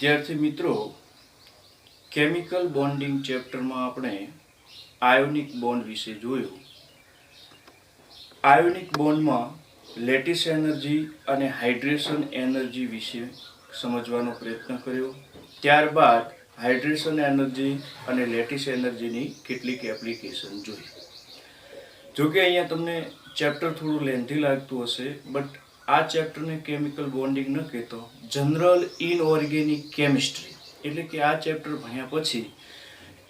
વિદ્યાર્થી મિત્રો, chemical bonding ચેપ્ટરમાં આપણે આયોનિક બોન્ડ વિશે જોયું. આયોનિક બોન્ડમાં લેટિસ એનર્જી અને હાઇડ્રેશન એનર્જી વિશે સમજવાનો પ્રયત્ન કર્યો. ત્યારબાદ હાઇડ્રેશન એનર્જી અને લેટિસ એનર્જીની કેટલીક એપ્લિકેશન જોઈ. જોકે અહીંયા તમને ચેપ્ટર થોડું લેન્થી લાગતું હશે, બટ આ ચેપ્ટરને કેમિકલ બોન્ડિંગ ન કહેતો જનરલ ઇનઓર્ગેનિક કેમિસ્ટ્રી, એટલે કે આ ચેપ્ટર ભણ્યા પછી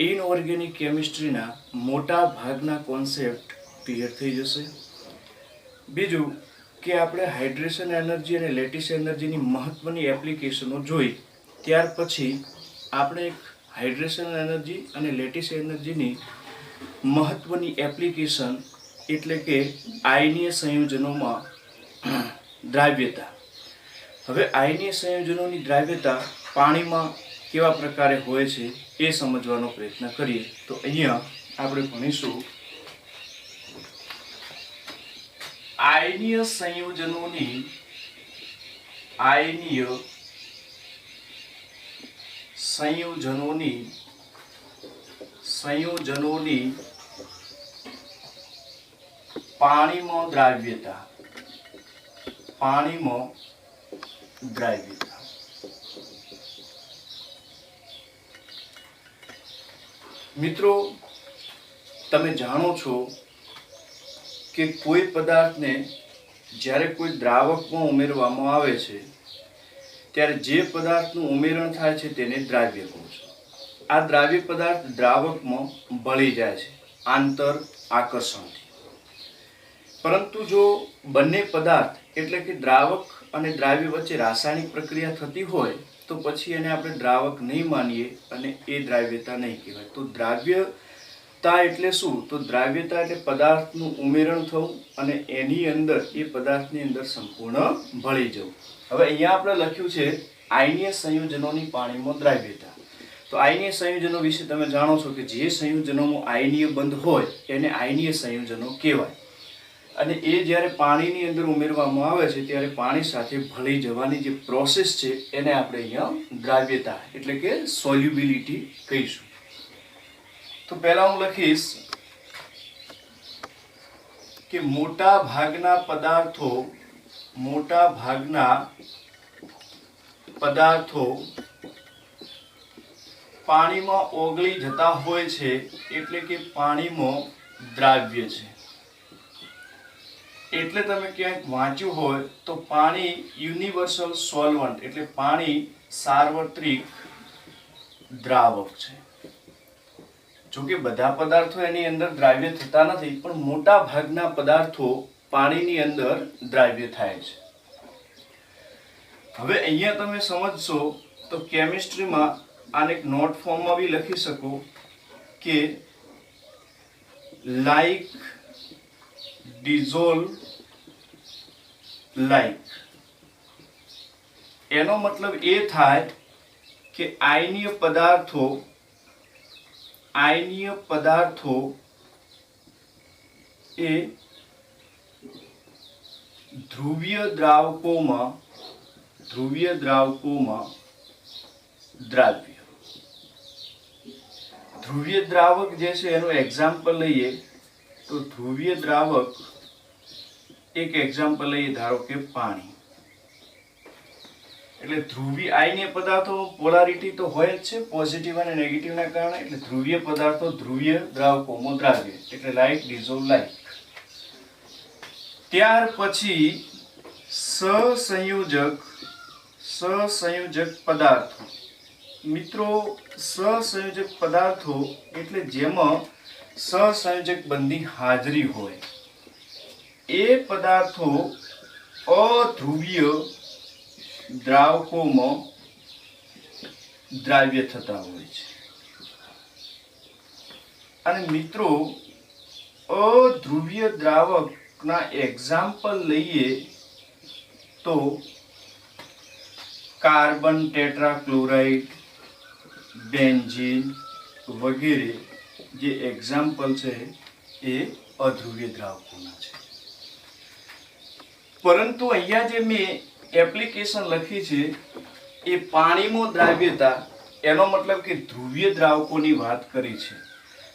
ઇનઓર્ગેનિક કેમિસ્ટ્રીના મોટા ભાગના કોન્સેપ્ટ ક્લિયર થઈ જશે. બીજું કે આપણે હાઇડ્રેશન એનર્જી અને લેટિસ એનર્જીની મહત્વની એપ્લિકેશનો જોઈ. ત્યાર પછી આપણે એક હાઇડ્રેશન એનર્જી અને લેટિસ એનર્જીની મહત્વની એપ્લિકેશન એટલે કે આયનીય સંયોજનોમાં દ્રાવ્યતા. હવે આયનીય સંયોજનોની દ્રાવ્યતા પાણીમાં કેવા પ્રકારે હોય છે એ સમજવાનો પ્રયત્ન કરીએ. તો અહીંયા આપણે ભણીશું આયનીય સંયોજનોની પાણીમાં દ્રાવ્યતા. મિત્રો, તમે જાણો છો કે કોઈ પદાર્થને જ્યારે કોઈ દ્રાવકમાં ઉમેરવામાં આવે છે ત્યારે જે પદાર્થનું ઉમેરણ થાય છે તેને દ્રાવ્ય કહો છો. આ દ્રાવ્ય પદાર્થ દ્રાવકમાં ભળી જાય છે આંતર આકર્ષણથી. પરંતુ જો બંને પદાર્થ એટલે કે દ્રાવક અને દ્રાવ્ય વચ્ચે રાસાયણિક પ્રક્રિયા થતી હોય તો પછી એને આપણે દ્રાવક નહીં માનીએ અને એ દ્રાવ્યતા નહીં કહેવાય. તો દ્રાવ્યતા એટલે શું? તો દ્રાવ્યતા એટલે પદાર્થનું ઉમેરણ થવું અને એની અંદર એ પદાર્થની અંદર સંપૂર્ણ ભળી જવું. હવે અહીંયા આપણે લખ્યું છે આયનીય સંયોજનોની પાણીમાં દ્રાવ્યતા. તો આયનીય સંયોજનો વિશે તમે જાણો છો કે જે સંયોજનોમાં આયનીય બંધ હોય એને આયનીય સંયોજનો કહેવાય. અને એ જ્યારે પાણીની અંદર ઉમેરવામાં આવે છે ત્યારે પાણી સાથે ભળી જવાની જે પ્રોસેસ છે એને આપણે અહીંયા દ્રાવ્યતા એટલે કે સોલ્યુબિલિટી કહીશું. તો પહેલા હું લખીશ કે મોટા ભાગના પદાર્થો પાણીમાં ઓગળી જતા હોય છે, એટલે કે પાણીમાં દ્રાવ્ય છે. એટલે તમે ક્યાંક વાંચ્યું હોય તો પાણી યુનિવર્સલ સોલ્વન્ટ એટલે પાણી સાર્વત્રિક દ્રાવક છે. જોકે બધા પદાર્થો એની અંદર દ્રાવ્ય થતા નથી, પણ મોટા ભાગના પદાર્થો પાણીની અંદર દ્રાવ્ય થાય છે. હવે અહીંયા તમે સમજશો તો કેમિસ્ટ્રીમાં આને એક નોટ ફોર્મમાં બી લખી શકો કે લાઈક dissolve like. એનો મતલબ એ થાય કે આયનીય પદાર્થો એ ધ્રુવીય દ્રાવકોમાં દ્રાવ્ય. ધ્રુવીય દ્રાવક જે છે એનું એક્ઝામ્પલ લઈએ તો ધ્રુવીય દ્રાવક એક એક્ઝામ્પલ લઈએ, ધારો કે પાણી. એટલે ધ્રુવીય આયનીય પદાર્થો પોલારિટી તો હોય જ છે, પોઝિટિવ અને નેગેટિવના કારણે. એટલે ધ્રુવીય પદાર્થો ધ્રુવીય દ્રાવકોમાં દ્રાવ્ય એટલે લાઈક ડિઝોલ્વ લાઈક. ત્યાર પછી સહસંયોજક પદાર્થો. મિત્રો, સહસંયોજક પદાર્થો એટલે જેમાં સહસંયોજક બંધની હાજરી હોય એ પદાર્થો અધ્રુવીય દ્રાવકોમાં દ્રાવ્ય થતા હોય છે. અને મિત્રો, અધ્રુવીય દ્રાવકના એક્ઝામ્પલ લઈએ તો કાર્બન ટેટ્રાક્લોરાઇડ, બેન્ઝીન વગેરે જે એક્ઝામ્પલ છે એ અધ્રુવીય દ્રાવકોના છે. પરંતુ અહીંયા જે મેં એપ્લિકેશન લખી છે એ પાણીમાં દ્રાવ્યતા, એનો મતલબ કે ધ્રુવીય દ્રાવકોની વાત કરી છે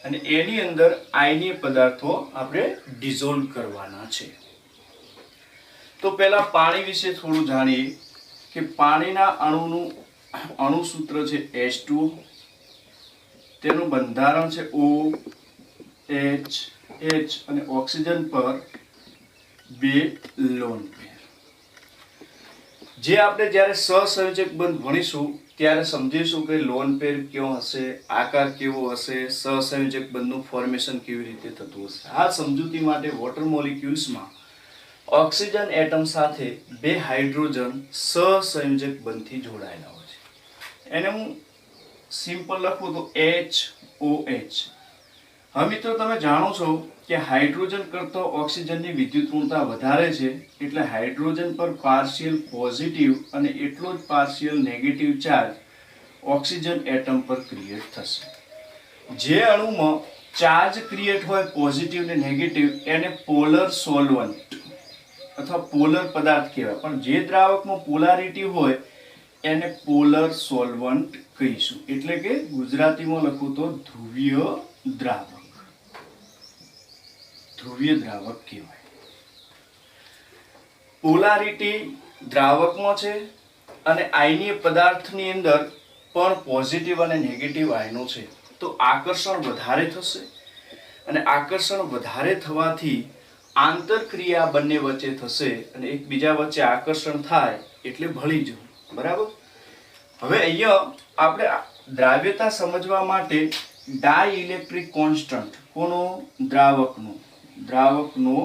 અને એની અંદર આયનીય પદાર્થો આપણે ડિઝોલ્વ કરવાના છે. તો પહેલા પાણી વિશે થોડું જાણીએ કે પાણીના અણુનું અણુસૂત્ર છે H2, તેનું બંધારણ છે OH અને ઓક્સિજન પર 2 લોન પેર. જે આપણે જ્યારે સહસંયોજક બંધ ભણીશું ત્યારે સમજીશું કે લોન પેર કેવો હશે, આકાર કેવો હશે, સહસંયોજક બંધનું ફોર્મેશન કેવી રીતે થતું હશે. આ સમજૂતી માટે વોટર મોલિક્યુલ્સમાં ઓક્સિજન એટમ સાથે 2 હાઇડ્રોજન સહસંયોજક બંધથી જોડાયેલા હોય છે. એને હું સિમ્પલ લખું તો HOH. હવે મિત્રો તમે જાણો છો કે હાઇડ્રોજન કરતા ઓક્સિજનની વિદ્યુત ઋણતા વધારે છે, એટલે હાઇડ્રોજન પર પાર્શિયલ પોઝિટિવ અને એટલો જ partial negative charge oxygen atom પર ક્રિએટ થશે. જે અણુમાં ચાર્જ ક્રિએટ હોય પોઝિટિવ ને નેગેટિવ એને પોલર સોલ્વન્ટ અથવા પોલર પદાર્થ કહેવાય, પણ જે દ્રાવકમાં પોલારિટી હોય એને પોલર સોલ્વન્ટ કહીશું. એટલે કે ગુજરાતીમાં લખું તો ધ્રુવીય દ્રાવક. ધ્રુવીય દ્રાવક કહેવાય. પોલારિટી દ્રાવકમાં છે અને આયનીય પદાર્થની અંદર પણ પોઝિટિવ અને નેગેટિવ આયનો છે. તો આકર્ષણ વધારે થશે અને આકર્ષણ વધારે થવાથી આંતરક્રિયા બંને વચ્ચે થશે અને એકબીજા વચ્ચે આકર્ષણ થાય એટલે ભળી જવું. બરાબર. હવે અહીંયા આપણે દ્રાવ્યતા સમજવા માટે ડાઇલેક્ટ્રિક કોન્સ્ટન્ટ કોનો, દ્રાવકનો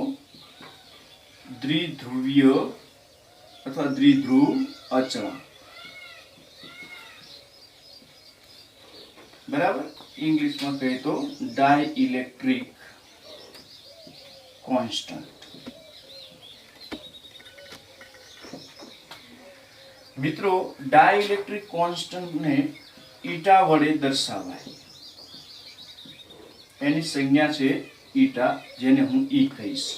દ્વિધ્રુવીય અથવા દ્વિધ્રુવ અચળાંક. બરાબર. ઇંગ્લિશમાં કહીએ તો ડાઇલેક્ટ્રિક કોન્સ્ટન્ટ. મિત્રો ડાઇલેક્ટ્રિક કોન્સ્ટન્ટને ઈટા વડે દર્શાવાય. એની સંજ્ઞા છે ઈટા, જેને હું ઈ કહીશ.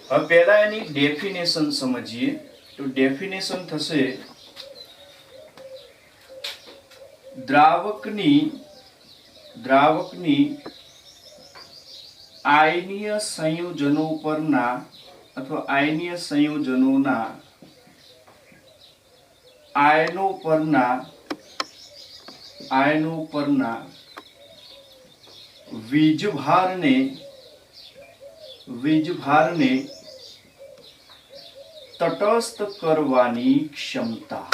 હવે પહેલા એની ડેફિનેશન સમજીએ તો ડેફિનેશન થશે દ્રાવકની આયનીય સંયોજનો પરના અથવા આયનીય સંયોજનોના આયનો પરના વીજભારને તટસ્થ કરવાની ક્ષમતા.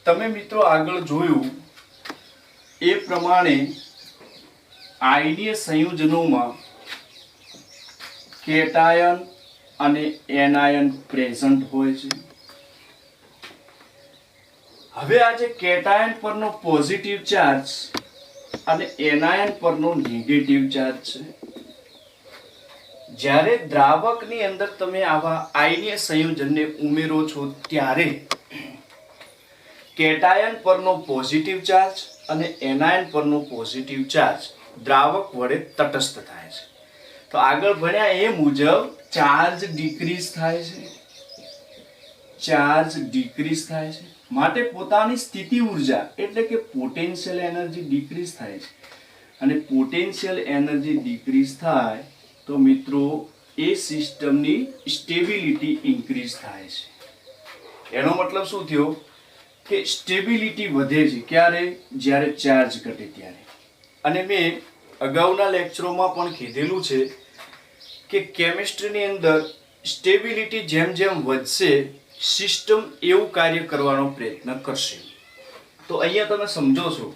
તમે મિત્રો આગળ જોયું એ પ્રમાણે આયનીય સંયોજનોમાં કેટાયન અને એનાયન પ્રેઝન્ટ હોય છે. હવે આ જે કેટાયન પરનો પોઝિટિવ ચાર્જ અને એનાયન પરનો નેગેટિવ ચાર્જ છે, જ્યારે દ્રાવકની અંદર તમે આવા આયનીય સંયોજનને ઉમેરો છો ત્યારે કેટાયન પરનો પોઝિટિવ ચાર્જ અને એનાયન પરનો પોઝિટિવ ચાર્જ દ્રાવક વડે તટસ્થ થાય છે. તો આગળ ભણ્યા એ મુજબ ચાર્જ ડિક્રીઝ થાય છે. માટે પોતાની સ્થિતિ ઉર્જા એટલે કે પોટેન્શિયલ એનર્જી ડિક્રીઝ થાય છે. અને પોટેન્શિયલ એનર્જી ડિક્રીઝ થાય તો મિત્રો એ સિસ્ટમની સ્ટેબિલિટી ઇન્ક્રીઝ થાય છે. એનો મતલબ શું થયો કે સ્ટેબિલિટી વધે છે. ક્યારે? જ્યારે ચાર્જ ઘટે ત્યારે. અને મેં અગાઉના લેક્ચરોમાં પણ કીધેલું છે કે કેમિસ્ટ્રીની અંદર સ્ટેબિલિટી જેમ જેમ વધશે સિસ્ટમ એવું કાર્ય કરવાનો પ્રયત્ન કરશે. તો અહીંયા તમે સમજો છો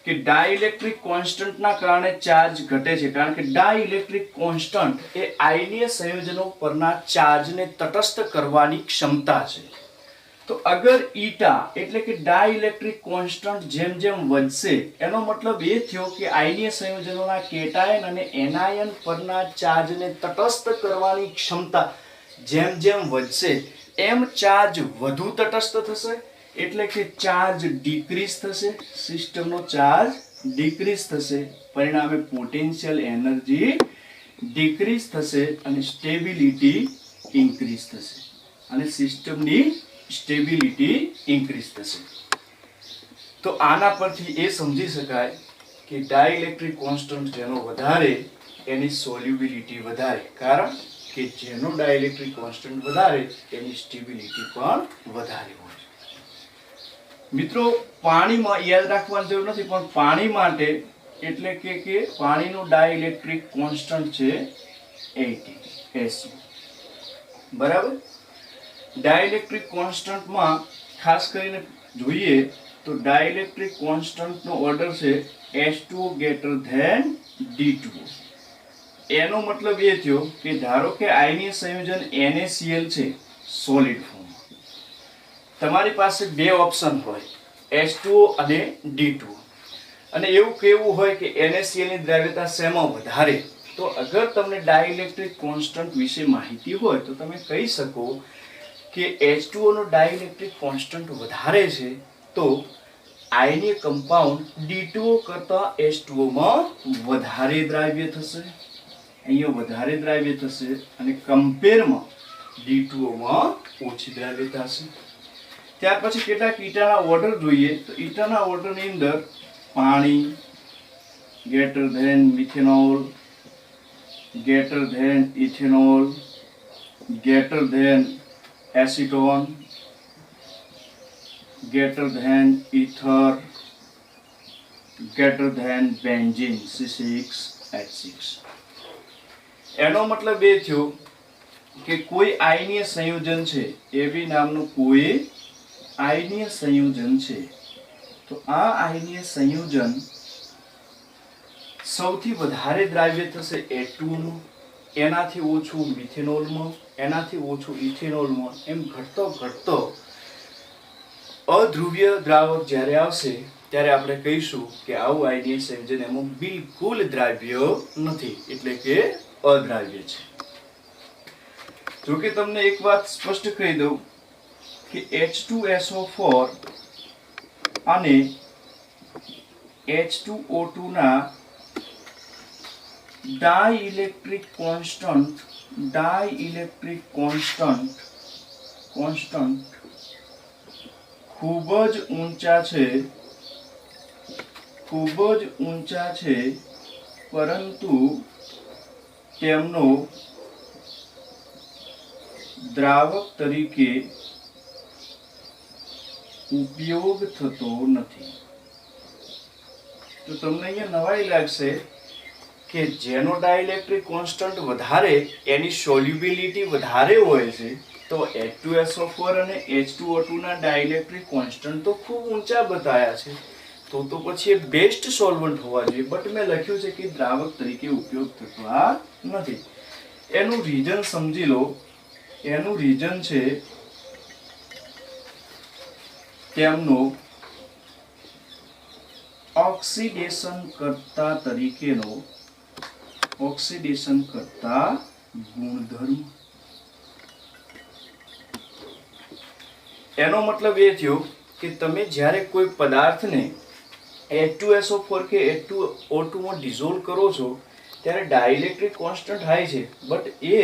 કે ડાઇલેક્ટ્રિક કોન્સ્ટન્ટના કારણે ચાર્જ ઘટે છે, કારણ કે ડાઇલેક્ટ્રિક કોન્સ્ટન્ટ એ આયનીય સંયોજનો પરના ચાર્જને તટસ્થ કરવાની ક્ષમતા છે. તો અગર ઈટા એટલે કે ડાઇલેક્ટ્રિક કોન્સ્ટન્ટ જેમ જેમ વધશે એનો મતલબ એ થયો કે આયનીય સંયોજનોના કેટાયન અને એનાયન પરના ચાર્જને તટસ્થ કરવાની ક્ષમતા જેમ જેમ વધશે એમ ચાર્જ વધુ તટસ્થ થશે, એટલે કે ચાર્જ ડિક્રીઝ થશે, સિસ્ટમનો ચાર્જ ડિક્રીઝ થશે, પરિણામે પોટેન્શિયલ એનર્જી ડિક્રીઝ થશે અને સ્ટેબિલિટી ઇન્ક્રીઝ થશે અને સિસ્ટમની સ્ટેબિલિટી ઇન્ક્રીઝ થશે. તો આના પરથી એ સમજી શકાય કે ડાઇલેક્ટ્રિક કોન્સ્ટન્ટ જેનો વધારે એની સોલ્યુબિલિટી વધારે, કારણ કે જેનો ડાઇલેક્ટ્રિક કોન્સ્ટન્ટ વધારે એની સ્ટેબિલિટી પણ વધારે હોય. મિત્રો પાણીમાં યાદ રાખવાની જરૂર નથી, પણ પાણી માટે એટલે કે પાણીનો ડાઇલેક્ટ્રિક કોન્સ્ટન્ટ છે 80 બરાબર. ડાઇલેક્ટ્રિક કોન્સ્ટન્ટમાં ખાસ કરીને જોઈએ તો ડાઇલેક્ટ્રિક કોન્સ્ટન્ટનો ઓર્ડર છે H2O greater than D2O. એનો મતલબ એ થયો કે ધારો કે આયનીય સંયોજન NaCl છે સોલિડ ફોર્મમાં, તમારી પાસે બે ઓપ્શન હોય H2O અને D2O, અને એવું કેવું હોય કે NaCl ની દ્રાવ્યતા શેમાં વધારે, તો અગર તમને ડાઇલેક્ટ્રિક કોન્સ્ટન્ટ વિશે માહિતી હોય તો તમે કહી શકો કે H2O નો ડાઇલેક્ટ્રિક કોન્સ્ટન્ટ વધારે છે તો આયનીય કમ્પાઉન્ડ D2O કરતા H2O માં વધારે દ્રાવ્ય થશે, અહીંયા વધારે દ્રાવ્ય થશે, અને કમ્પેરમાં D2O માં ઓછી દ્રાવ્યતા હશે. ત્યાર પછી કેટલાક ઈટાના ઓર્ડર જોઈએ તો ઈટાના ઓર્ડરની અંદર પાણી greater than methanol greater than ethanol greater than acetone greater than ether greater than benzene C6H6. એનો મતલબ એ થયો કે કોઈ આયનીય સંયોજન છે, એવી નામનું કોઈ આયનીય સંયોજન છે, તો આ આયનીય સંયોજન સૌથી વધારે દ્રાવ્ય થશે H2O નું, એનાથી ઓછું મિથેનોલમાં, એનાથી ઓછું ઇથેનોલમાં, એમ ઘટતો ઘટતો અધ્રુવીય દ્રાવક જ્યારે આવશે ત્યારે આપણે કહીશું કે આવું આયનીય સંયોજન એમાં બિલકુલ દ્રાવ્ય નથી, એટલે કે અદ્રાવ્ય છે. જો કે તમને એક વાત સ્પષ્ટ કહી દઉં કે H2SO4 અને H2O2 ના ડાઇલેક્ટ્રિક કોન્સ્ટન્ટ ખૂબ જ ઊંચા છે, પરંતુ તેમનો દ્રાવક તરીકે ઉપયોગ થતો નથી. તો તમને અહીંયા નવાઈ લાગશે કે જેનો ડાઇલેક્ટ્રિક કોન્સ્ટન્ટ વધારે એની સોલ્યુબિલિટી વધારે હોય છે, તો H2SO4 અને H2O2 ના ડાઇલેક્ટ્રિક કોન્સ્ટન્ટ તો ખૂબ ઊંચા બતાયા છે, તો પછી એ બેસ્ટ સોલ્વન્ટ હોવા જોઈએ, બટ મેં લખ્યું છે કે દ્રાવક તરીકે ઉપયોગ થતો નથી. એનું રીઝન સમજી લો. એનું રીઝન છે તેમનો ઓક્સિડેશન કરતા ગુણધર્મ. એનો મતલબ એ થયો કે તમે જ્યારે કોઈ પદાર્થને H2SO4 કે H2O2 માં ડિઝોલ્વ કરો છો ત્યારે ડાઇલેક્ટ્રિક કોન્સ્ટન્ટ હાઈ છે, બટ એ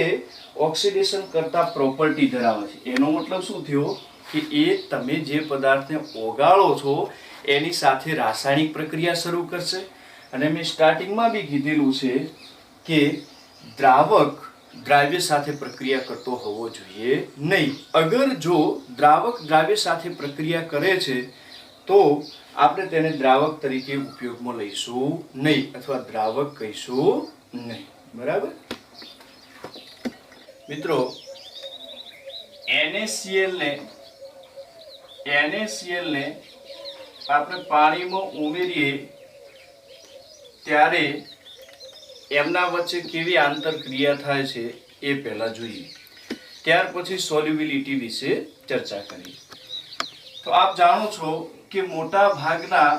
ઓક્સિડેશન કરતા પ્રોપર્ટી ધરાવે છે. એનો મતલબ શું થયો કે એ તમે જે પદાર્થને ઓગાળો છો એની સાથે રાસાયણિક પ્રક્રિયા શરૂ કરશે, અને મેં સ્ટાર્ટિંગમાં બી કીધેલું છે કે દ્રાવક દ્રાવ્ય સાથે પ્રક્રિયા કરતો હોવો જોઈએ નહીં. અગર જો દ્રાવક દ્રાવ્ય સાથે પ્રક્રિયા કરે છે તો આપણે તેને દ્રાવક તરીકે ઉપયોગમાં લઈશું નહીં, અથવા દ્રાવક કહીશું નહીં. બરાબર મિત્રો, NaCl ને આપણે પાણીમાં ઉમેરીએ ત્યારે એમના વચ્ચે કેવી આંતરક્રિયા થાય છે એ પહેલા જોઈએ, ત્યાર પછી સોલ્યુબિલિટી વિશે ચર્ચા કરીએ. તો આપ જાણો છો કે મોટા ભાગના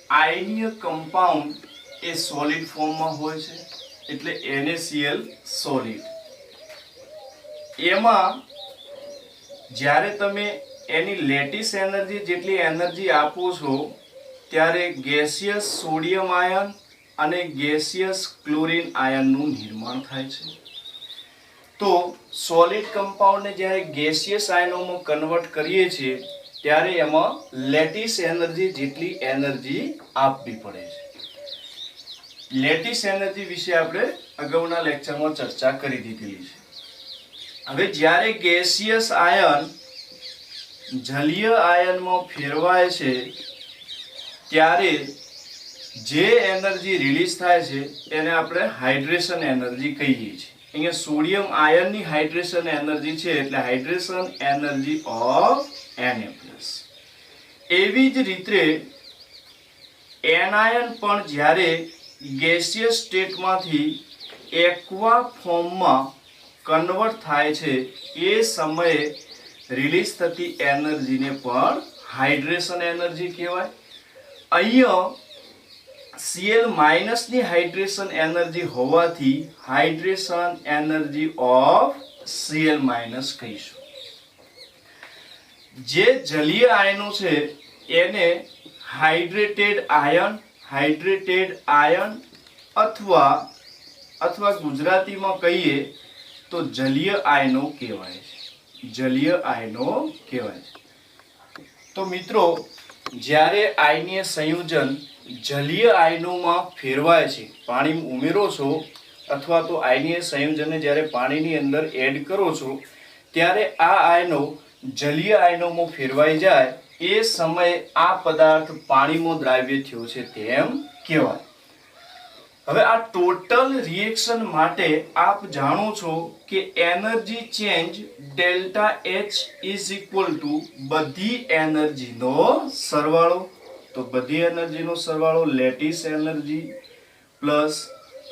આયનીય કમ્પાઉન્ડ એ સોલિડ ફોર્મમાં હોય છે, એટલે NaCl સોલિડ. એમાં જ્યારે તમે એની લેટિસ એનર્જી જેટલી એનર્જી આપો છો ત્યારે ગેસિયસ સોડિયમ આયન અને ગેસિયસ ક્લોરીન આયનનું નિર્માણ થાય છે. તો સોલિડ કમ્પાઉન્ડને જ્યારે ગેસિયસ આયનોમાં કન્વર્ટ કરીએ છીએ ત્યારે એમાં લેટિસ એનર્જી જેટલી એનર્જી આપવી પડે છે. લેટિસ એનર્જી વિશે આપણે અગાઉના લેક્ચરમાં ચર્ચા કરી દીધેલી છે. હવે જ્યારે ગેસિયસ આયન જલીય આયનમાં ફેરવાય છે ત્યારે જે એનર્જી રિલીઝ થાય છે એને આપણે હાઇડ્રેશન એનર્જી કહીએ છીએ. અહીંયા સોડિયમ આયનની હાઇડ્રેશન એનર્જી છે એટલે હાઇડ્રેશન એનર્જી ઓફ Na+. એવી જ રીતે એનાયન પણ જ્યારે ગેસિયસ સ્ટેટમાંથી એક્વા ફોર્મમાં કન્વર્ટ થાય છે એ સમયે રિલીઝ થતી એનર્જીને પણ હાઇડ્રેશન એનર્જી કહેવાય. અહીંયા Cl- ની હાઇડ્રેશન એનર્જી હોવાથી હાઇડ્રેશન એનર્જી ઓફ Cl- કહીશું. જે જલીય આયનો છે એને હાઇડ્રેટેડ આયન અથવા ગુજરાતીમાં કહીએ તો જલીય આયનો કહેવાય છે. તો મિત્રો જ્યારે આયનીય સંયોજન જલીય આયનોમાં ફેરવાય છે, પાણી ઉમેરો છો અથવા તો આયનીય સંયોજનને જ્યારે પાણીની અંદર એડ કરો છો ત્યારે આ આયનો જલીય આયનોમાં ફેરવાઈ જાય એ સમયે આ પદાર્થ પાણીમાં દ્રાવ્ય થયો છે તેમ કહેવાય. હવે આ ટોટલ રિએક્શન માટે આપ જાણો છો કે energy change delta H is equal two બધી એનર્જીનો સરવાળો. તો બધી એનર્જીનો સરવાળો lattice energy plus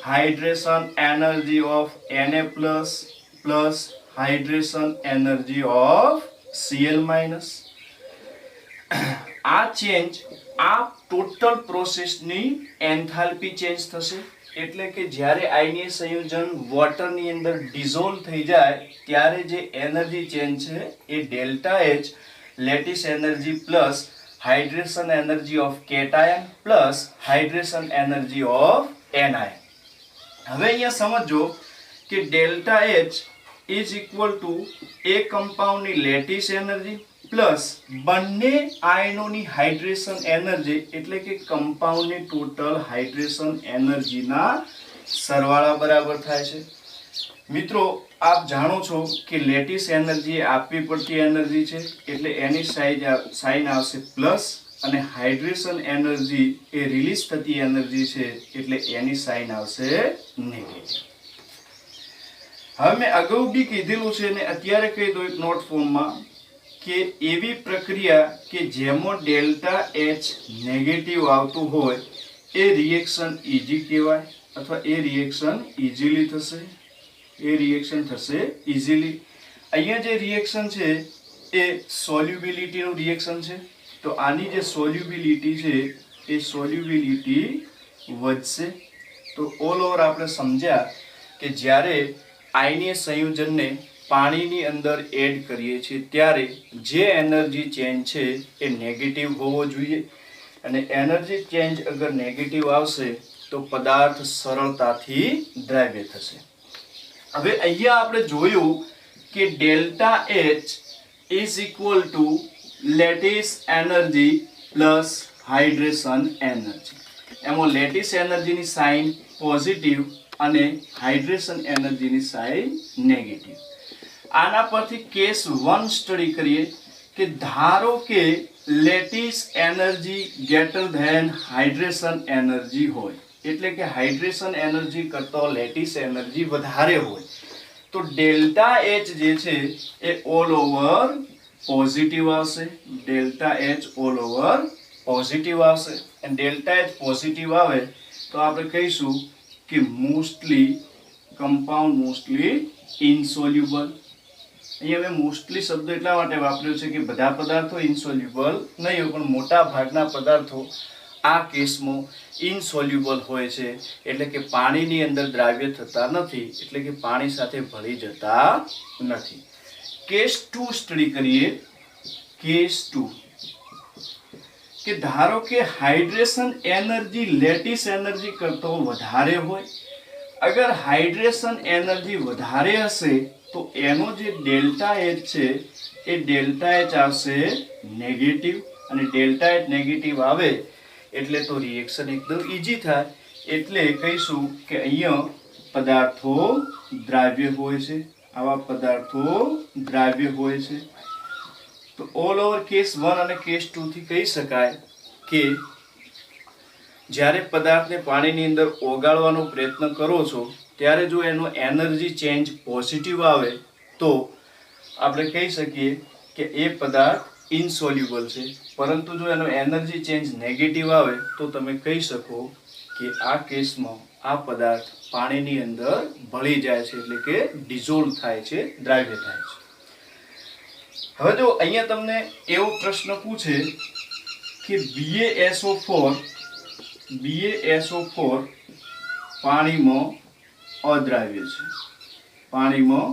hydration energy of Na plus hydration energy of Cl-. આ ચેન્જ આ ટોટલ પ્રોસેસની એન્થાલ્પી ચેન્જ થશે. એટલે કે જ્યારે આયનીય સંયોજન વોટરની અંદર ડિઝોલ્વ થઈ જાય ત્યારે જે એનર્જી ચેન્જ છે એ delta H lattice energy plus hydration energy of cation plus hydration energy of anion. હવે અહીંયા સમજો કે delta H is equal to એ કમ્પાઉન્ડની લેટિસ એનર્જી પ્લસ બંને આયનોની હાઇડ્રેશન એનર્જી એટલે કે કમ્પાઉન્ડની ટોટલ હાઇડ્રેશન એનર્જીના સરવાળા બરાબર થાય છે. મિત્રો આપ જાણો છો કે લેટિસ એનર્જી એ આપવી પડતી એનર્જી છે એટલે એની સાઇન આવશે પ્લસ અને હાઇડ્રેશન એનર્જી એ રિલીઝ થતી એનર્જી છે એટલે એની સાઇન આવશે નેગેટિવ. હવે મેં અગાઉ બી કીધેલું છે અને અત્યારે કહી દઉં એક નોટ ફોર્મમાં કે એવી પ્રક્રિયા કે જેમાં ડેલ્ટા H નેગેટિવ આવતું હોય એ રિએક્શન ઇઝી કહેવાય અથવા એ રિએક્શન ઇઝીલી થશે. અહીંયા જે રિએક્શન છે એ સોલ્યુબિલિટીનું રિએક્શન છે. તો આની જે સોલ્યુબિલિટી છે એ સોલ્યુબિલિટી વધશે. તો ઓલ ઓવર આપણે સમજ્યા કે જ્યારે આયનીય સંયોજનને પાણીની અંદર એડ કરીએ છીએ ત્યારે જે એનર્જી ચેન્જ છે એ નેગેટિવ હોવો જોઈએ અને એનર્જી ચેન્જ અગર નેગેટિવ આવશે તો પદાર્થ સરળતાથી દ્રાવ્ય થશે. હવે અહીંયા આપણે જોયું કે delta H is equal to lattice energy plus hydration energy. એમાં લેટિસ એનર્જીની સાઇન પોઝિટિવ અને હાઇડ્રેશન એનર્જીની સાઇન નેગેટિવ. આના પરથી કેસ 1 સ્ટડી કરીએ કે ધારો કે lattice energy greater than hydration energy હોય એટલે કે હાઇડ્રેશન એનર્જી કરતો લેટિસ એનર્જી વધારે હોય તો ડેલ્ટા H જે છે એ ઓલ ઓવર પોઝિટિવ આવશે. અને ડેલ્ટા H પોઝિટિવ આવે તો આપણે કહીશું કે કમ્પાઉન્ડ મોસ્ટલી ઇનસોલ્યુબલ. અહીંયા મેં મોસ્ટલી શબ્દ એટલા માટે વાપર્યો છે કે બધા પદાર્થો ઇનસોલ્યુબલ નહીં હોય પણ મોટા ભાગના પદાર્થો આ કેસમાં ઇનસોલ્યુબલ હોય છે એટલે કે પાણીની અંદર દ્રાવ્ય થતા નથી એટલે કે પાણી સાથે ભળી જતા નથી. કેસ 2 સ્ટડી કરીએ. કેસ 2 કે ધારો કે હાઇડ્રેશન એનર્જી લેટિસ એનર્જી કરતો વધારે હોય, અગર હાઇડ્રેશન એનર્જી વધારે હશે તો એનો જે ડેલ્ટા એચ છે એ ડેલ્ટા એચ આવશે નેગેટિવ, અને ડેલ્ટા એચ નેગેટિવ આવે એટલે તો રિએક્શન એકદમ ઈઝી થાય. એટલે કહીશું કે અહીંયા પદાર્થો દ્રાવ્ય હોય છે, આવા પદાર્થો દ્રાવ્ય હોય છે. તો ઓલ ઓવર કેસ 1 અને કેસ 2 થી કહી શકાય કે જ્યારે પદાર્થને પાણીની અંદર ઓગાળવાનો પ્રયત્ન કરો છો ત્યારે જો એનો એનર્જી ચેન્જ પોઝિટિવ આવે તો આપણે કહી શકીએ કે એ પદાર્થ ઇનસોલ્યુબલ છે. પરંતુ જો એનો એનર્જી ચેન્જ નેગેટિવ આવે તો તમે કહી શકો કે આ કેસમાં આ પદાર્થ પાણીની અંદર ભળી જાય છે, એટલે કે ડિઝોલ્વ થાય છે, દ્રાવ્ય થાય છે. હવે જો અહીંયા તમને એવો પ્રશ્ન પૂછે કે BaSO4 પાણીમાં અદ્રાવ્ય છે, પાણીમાં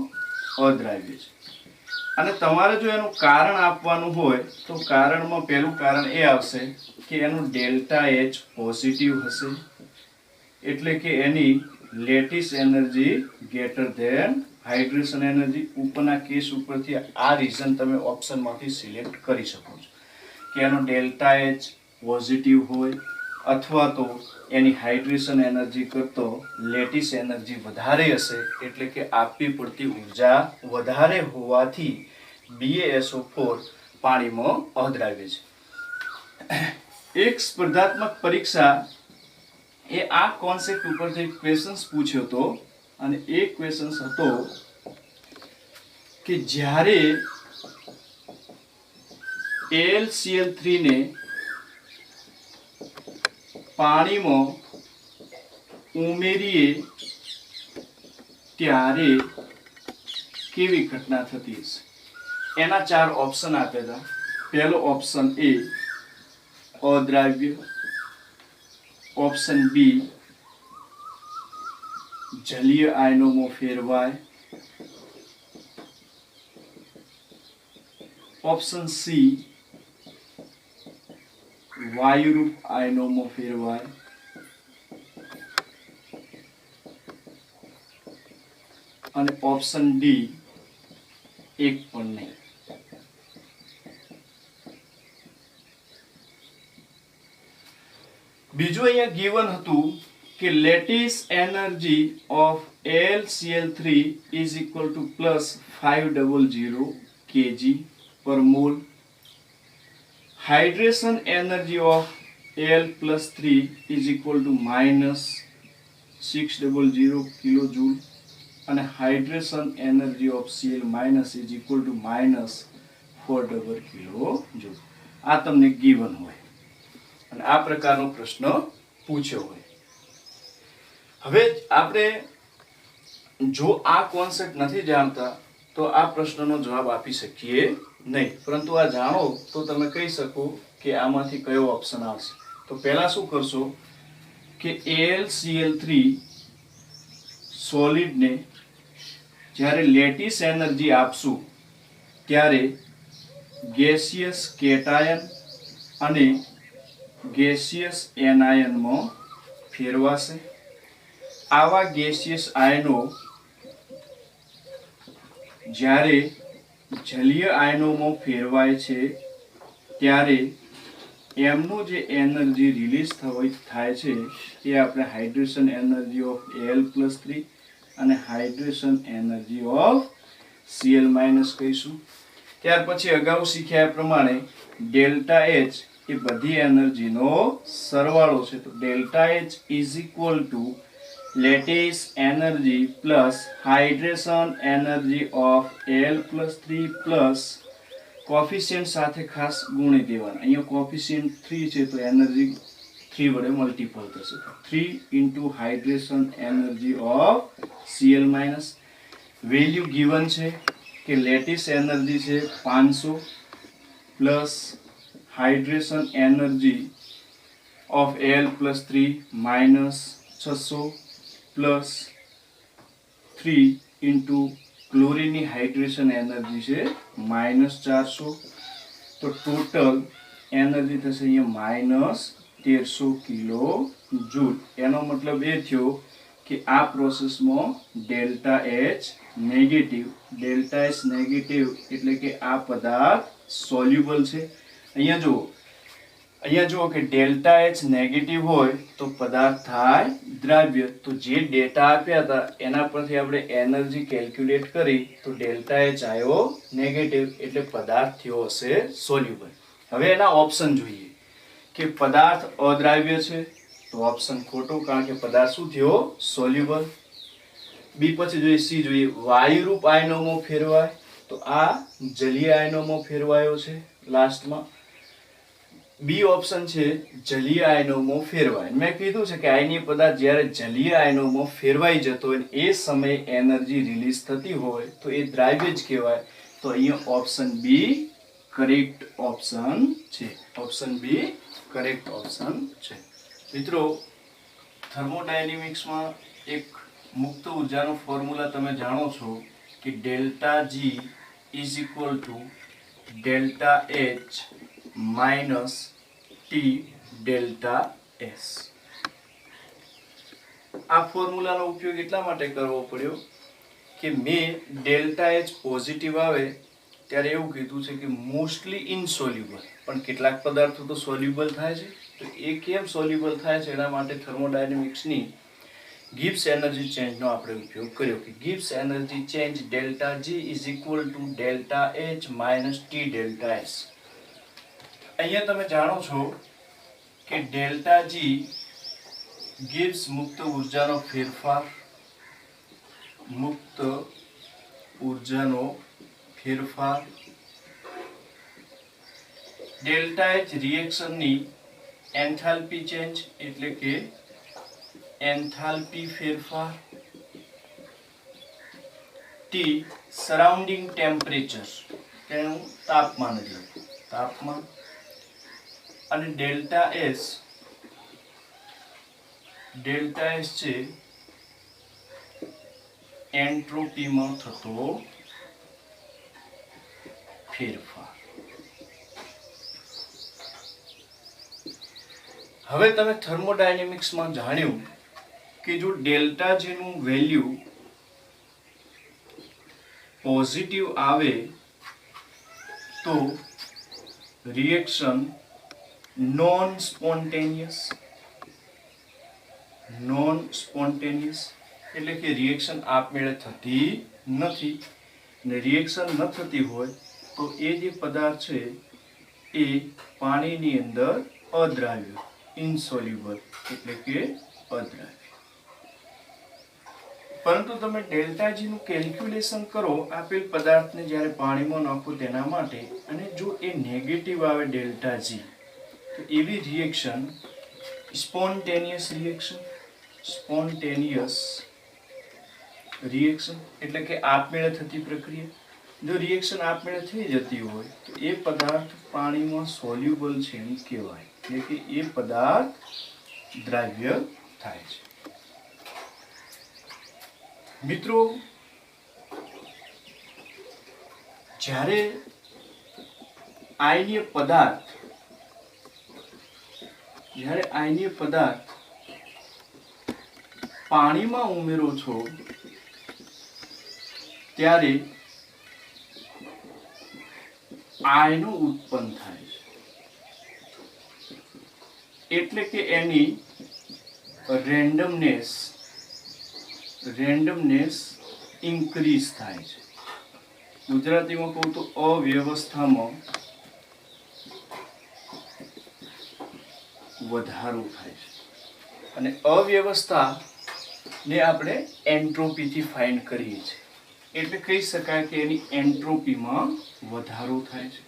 અદ્રાવ્ય છે, અને તમારે જો એનું કારણ આપવાનું હોય તો કારણમાં પહેલું કારણ એ આવશે કે એનું ડેલ્ટા એચ પોઝિટિવ હશે, એટલે કે એની lattice energy greater than hydration energy. ઉપરના કેસ ઉપરથી આ રીઝન તમે ઓપ્શનમાંથી સિલેક્ટ કરી શકો છો કે એનો ડેલ્ટા એચ પોઝિટિવ હોય અથવા તો એની હાઇડ્રેશન એનર્જી કરતો લેટિસ એનર્જી વધારે હશે, એટલે કે આપવી પડતી ઉર્જા વધારે હોવાથી BaSO4 પાણીમાં અદ્રાવ્ય છે. એક સ્પર્ધાત્મક પરીક્ષા એ આ કોન્સેપ્ટ ઉપરથી ક્વેશ્ચન્સ પૂછ્યો હતો, અને એ ક્વેશ્ચન્સ હતો કે જ્યારે AlCl3 ને પાણીમાં ઉમેરીએ ત્યારે કેવી ઘટના થતી હશે. એના 4 ઓપ્શન આપ્યા હતા. પહેલો ઓપ્શન એ અદ્રાવ્ય, ઓપ્શન બી જલીય આયનોમાં ફેરવાય, ઓપ્શન સી વાયુરૂપ આયનોમાં ફેરવાય, અને ઓપ્શન ડી એક પણ નહીં. બીજું અહીંયા ગિવન હતું કે lattice energy of AlCl3 is equal to plus 500 kg per mole. Hydration energy of Al plus 3 is equal to minus 600 kilojoule, and hydration energy of Cl minus is equal to minus 400 kilojoule. આ તમને given હોય અને આ પ્રકારનો પ્રશ્ન પૂછ્યો હોય. હવે આપણે જો આ કોન્સેપ્ટ નથી જાણતા તો આ પ્રશ્નનો જવાબ આપી શકીએ નહીં, પરંતુ આ જાણો તો તમે કહી શકો કે આમાંથી કયો ઓપ્શન આવશે. તો પહેલા શું કરશો કે AlCl3 સોલિડને જ્યારે લેટિસ એનર્જી આપશું ત્યારે ગેસિયસ કેટાયન અને ગેસિયસ એનાયનમાં ફેરવાશે. આવા ગેસિયસ આયનો જ્યારે જલીય આયનોમાં ફેરવાય છે ત્યારે એમનો જે એનર્જી રિલીઝ થાય છે એ આપણે હાઇડ્રેશન એનર્જી ઓફ Al+3 અને હાઇડ્રેશન એનર્જી ઓફ Cl- કહીશું. ત્યાર પછી અગાઉ શીખ્યા પ્રમાણે ડેલ્ટા એચ એ બધી એનર્જીનો સરવાળો છે. તો delta H is equal to lattice energy plus hydration energy of Al+3 plus coefficient સાથે ખાસ ગુણી દેવાના. અહીંયા કોફિશિયન્ટ 3 છે તો એનર્જી 3 વડે મલ્ટીપલ થશે. 3 into hydration energy of Cl-. Value given છે કે લેટિસ એનર્જી છે 500 plus hydration energy of Al+3 minus 600 plus 3 into ક્લોરીનની હાઇડ્રેશન એનર્જી છે -400. તો ટોટલ એનર્જી થશે અહીંયા -1300 કિલો જૂલ. એનો મતલબ એ થયો કે આ પ્રોસેસમાં delta H negative. Delta H negative એટલે કે આ પદાર્થ સોલ્યુબલ છે. અહીંયા જુઓ કે ડેલ્ટા એચ નેગેટિવ હોય તો પદાર્થ થાય દ્રાવ્ય. તો જે ડેટા આપ્યા હતા એના પરથી આપણે એનર્જી કેલ્ક્યુલેટ કરી તો ડેલ્ટા એચ આવ્યો નેગેટિવ એટલે પદાર્થ થયો હશે સોલ્યુબલ. હવે એના ઓપ્શન જોઈએ કે પદાર્થ અદ્રાવ્ય છે તો ઓપ્શન ખોટો, કારણ કે પદાર્થ શું થયો સોલ્યુબલ. બી પછી જોઈએ સી જોઈએ વાયુરૂપ આયનોમાં ફેરવાય તો આ જલીય આયનોમાં ફેરવાયો છે લાસ્ટમાં. બી ઓપ્શન છે જલીય આયનોમાં ફેરવાય. મેં કીધું છે કે આયનીય પદાર્થ જ્યારે જલીય આયનોમાં ફેરવાઈ જતો હોય એ સમયે એનર્જી રિલીઝ થતી હોય તો એ દ્રાવ્ય જ કહેવાય. તો અહીંયા ઓપ્શન બી કરેક્ટ ઓપ્શન છે. ઓપ્શન બી કરેક્ટ ઓપ્શન છે. મિત્રો, થર્મોડાયનેમિક્સમાં એક મુક્ત ઉર્જાનો ફોર્મ્યુલા તમે જાણો છો કે delta G is equal to delta H minus T delta S. આ ફોર્મ્યુલાનો ઉપયોગ એટલા માટે કરવો પડ્યો કે મેં ડેલ્ટા એચ પોઝિટિવ આવે ત્યારે એવું કીધું છે કે મોસ્ટલી ઇનસોલ્યુબલ, પણ કેટલાક પદાર્થો તો સોલ્યુબલ થાય છે. તો એ કેમ સોલ્યુબલ થાય છે એના માટે થર્મોડાયનેમિક્સની ગિબ્સ એનર્જી ચેન્જનો આપણે ઉપયોગ કર્યો કે Gibbs energy change delta G is equal to delta H minus T delta S. અહીંયા તમે જાણો છો કે ડેલ્ટા જી ગિબ્સ મુક્ત ઉર્જાનો ફેરફાર, મુક્ત ઉર્જાનો ફેરફાર. ડેલ્ટા એચ રિએક્શનની એન્થાલ્પી ચેન્જ એટલે કે એન્થાલ્પી ફેરફાર. ટી સરાઉન્ડિંગ ટેમ્પરેચર, તેનું તાપમાન એટલે તાપમાન. અને ડેલ્ટા એસ છે એન્ટ્રોપીમાં થતો ફેરફાર. હવે તમે થર્મોડાયનેમિક્સમાં જાણ્યું કે જો ડેલ્ટા જેનું વેલ્યુ પોઝિટિવ આવે તો રિએક્શન નોન સ્પોન્ટેનિયસ એટલે કે રિએક્શન આપમેળે થતી નથી. ને રિએક્શન ન થતી હોય તો એ જે પદાર્થ છે એ પાણીની અંદર અદ્રાવ્ય ઇનસોલ્યુબલ એટલે કે અદ્રાવ્ય. પરંતુ તમે ડેલ્ટા જી નું કેલ્ક્યુલેશન કરો આપેલ પદાર્થને જ્યારે પાણીમાં નાખો તેના માટે, અને જો એ નેગેટિવ આવે ડેલ્ટા જી તો એવી રિએક્શન સ્પોન્ટેનિયસ રિએક્શન એટલે કે આપમેળે થતી પ્રક્રિયા. જો રિએક્શન આપમેળે થઈ જતી હોય તો એ પદાર્થ પાણીમાં સોલ્યુબલ છે એમ કહેવાય, એટલે કે એ પદાર્થ દ્રાવ્ય થાય છે. મિત્રો, જ્યારે આયનીય પદાર્થ પાણીમાં ઉમેરો છો ત્યારે આયનો ઉત્પન્ન થાય છે, એટલે કે એની રેન્ડમનેસ ઇન્ક્રીઝ થાય છે. ગુજરાતીમાં કહું તો અવ્યવસ્થામાં વધારો થાય છે. અને અવ્યવસ્થાને આપણે એન્ટ્રોપીથી ફાઇન્ડ કરીએ છીએ, એટલે કહી શકાય કે એની એન્ટ્રોપીમાં વધારો થાય છે.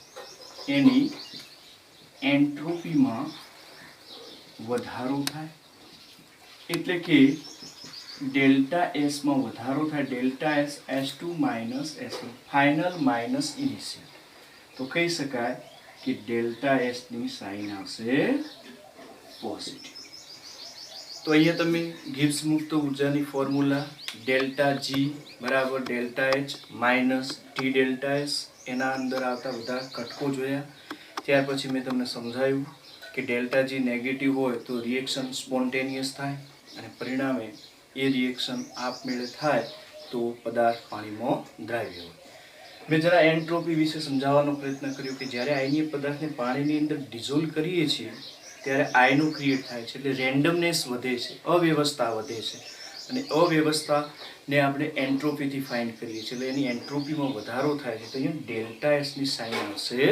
એની એન્ટ્રોપીમાં વધારો થાય એટલે કે ડેલ્ટા એસ માં વધારો થાય. Delta S S2 minus S1 final minus initial. તો કહી શકાય કે ડેલ્ટા એસ ની સાઇન આવશે પોઝિટિવ. તો અહીંયા તમે ગિબ્સ મુક્ત ઉર્જાની ફોર્મ્યુલા ડેલ્ટા જી બરાબર delta H minus T delta S, એના અંદર આવતા બધા ઘટકો જોયા. ત્યાર પછી મેં તમને સમજાવ્યું કે ડેલ્ટા જી નેગેટિવ હોય તો રિએક્શન સ્પોન્ટેનિયસ થાય અને પરિણામે એ રિએક્શન આપમેળે થાય તો પદાર્થ પાણીમાં દ્રાવ્ય હોય. મેં જરા એન્ટ્રોપી વિશે સમજાવવાનો પ્રયત્ન કર્યો કે જ્યારે આયનીય પદાર્થને પાણીની અંદર ડિઝોલ્વ કરીએ છીએ ત્યારે આયનો ક્રિએટ થાય છે, એટલે રેન્ડમનેસ વધે છે, અવ્યવસ્થા વધે છે અને અવ્યવસ્થાને આપણે એન્ટ્રોપીથી ફાઇન્ડ કરીએ છીએ, એટલે એની એન્ટ્રોપીમાં વધારો થાય છે. તો અહીંયા ડેલ્ટા એસની સાઇન આવશે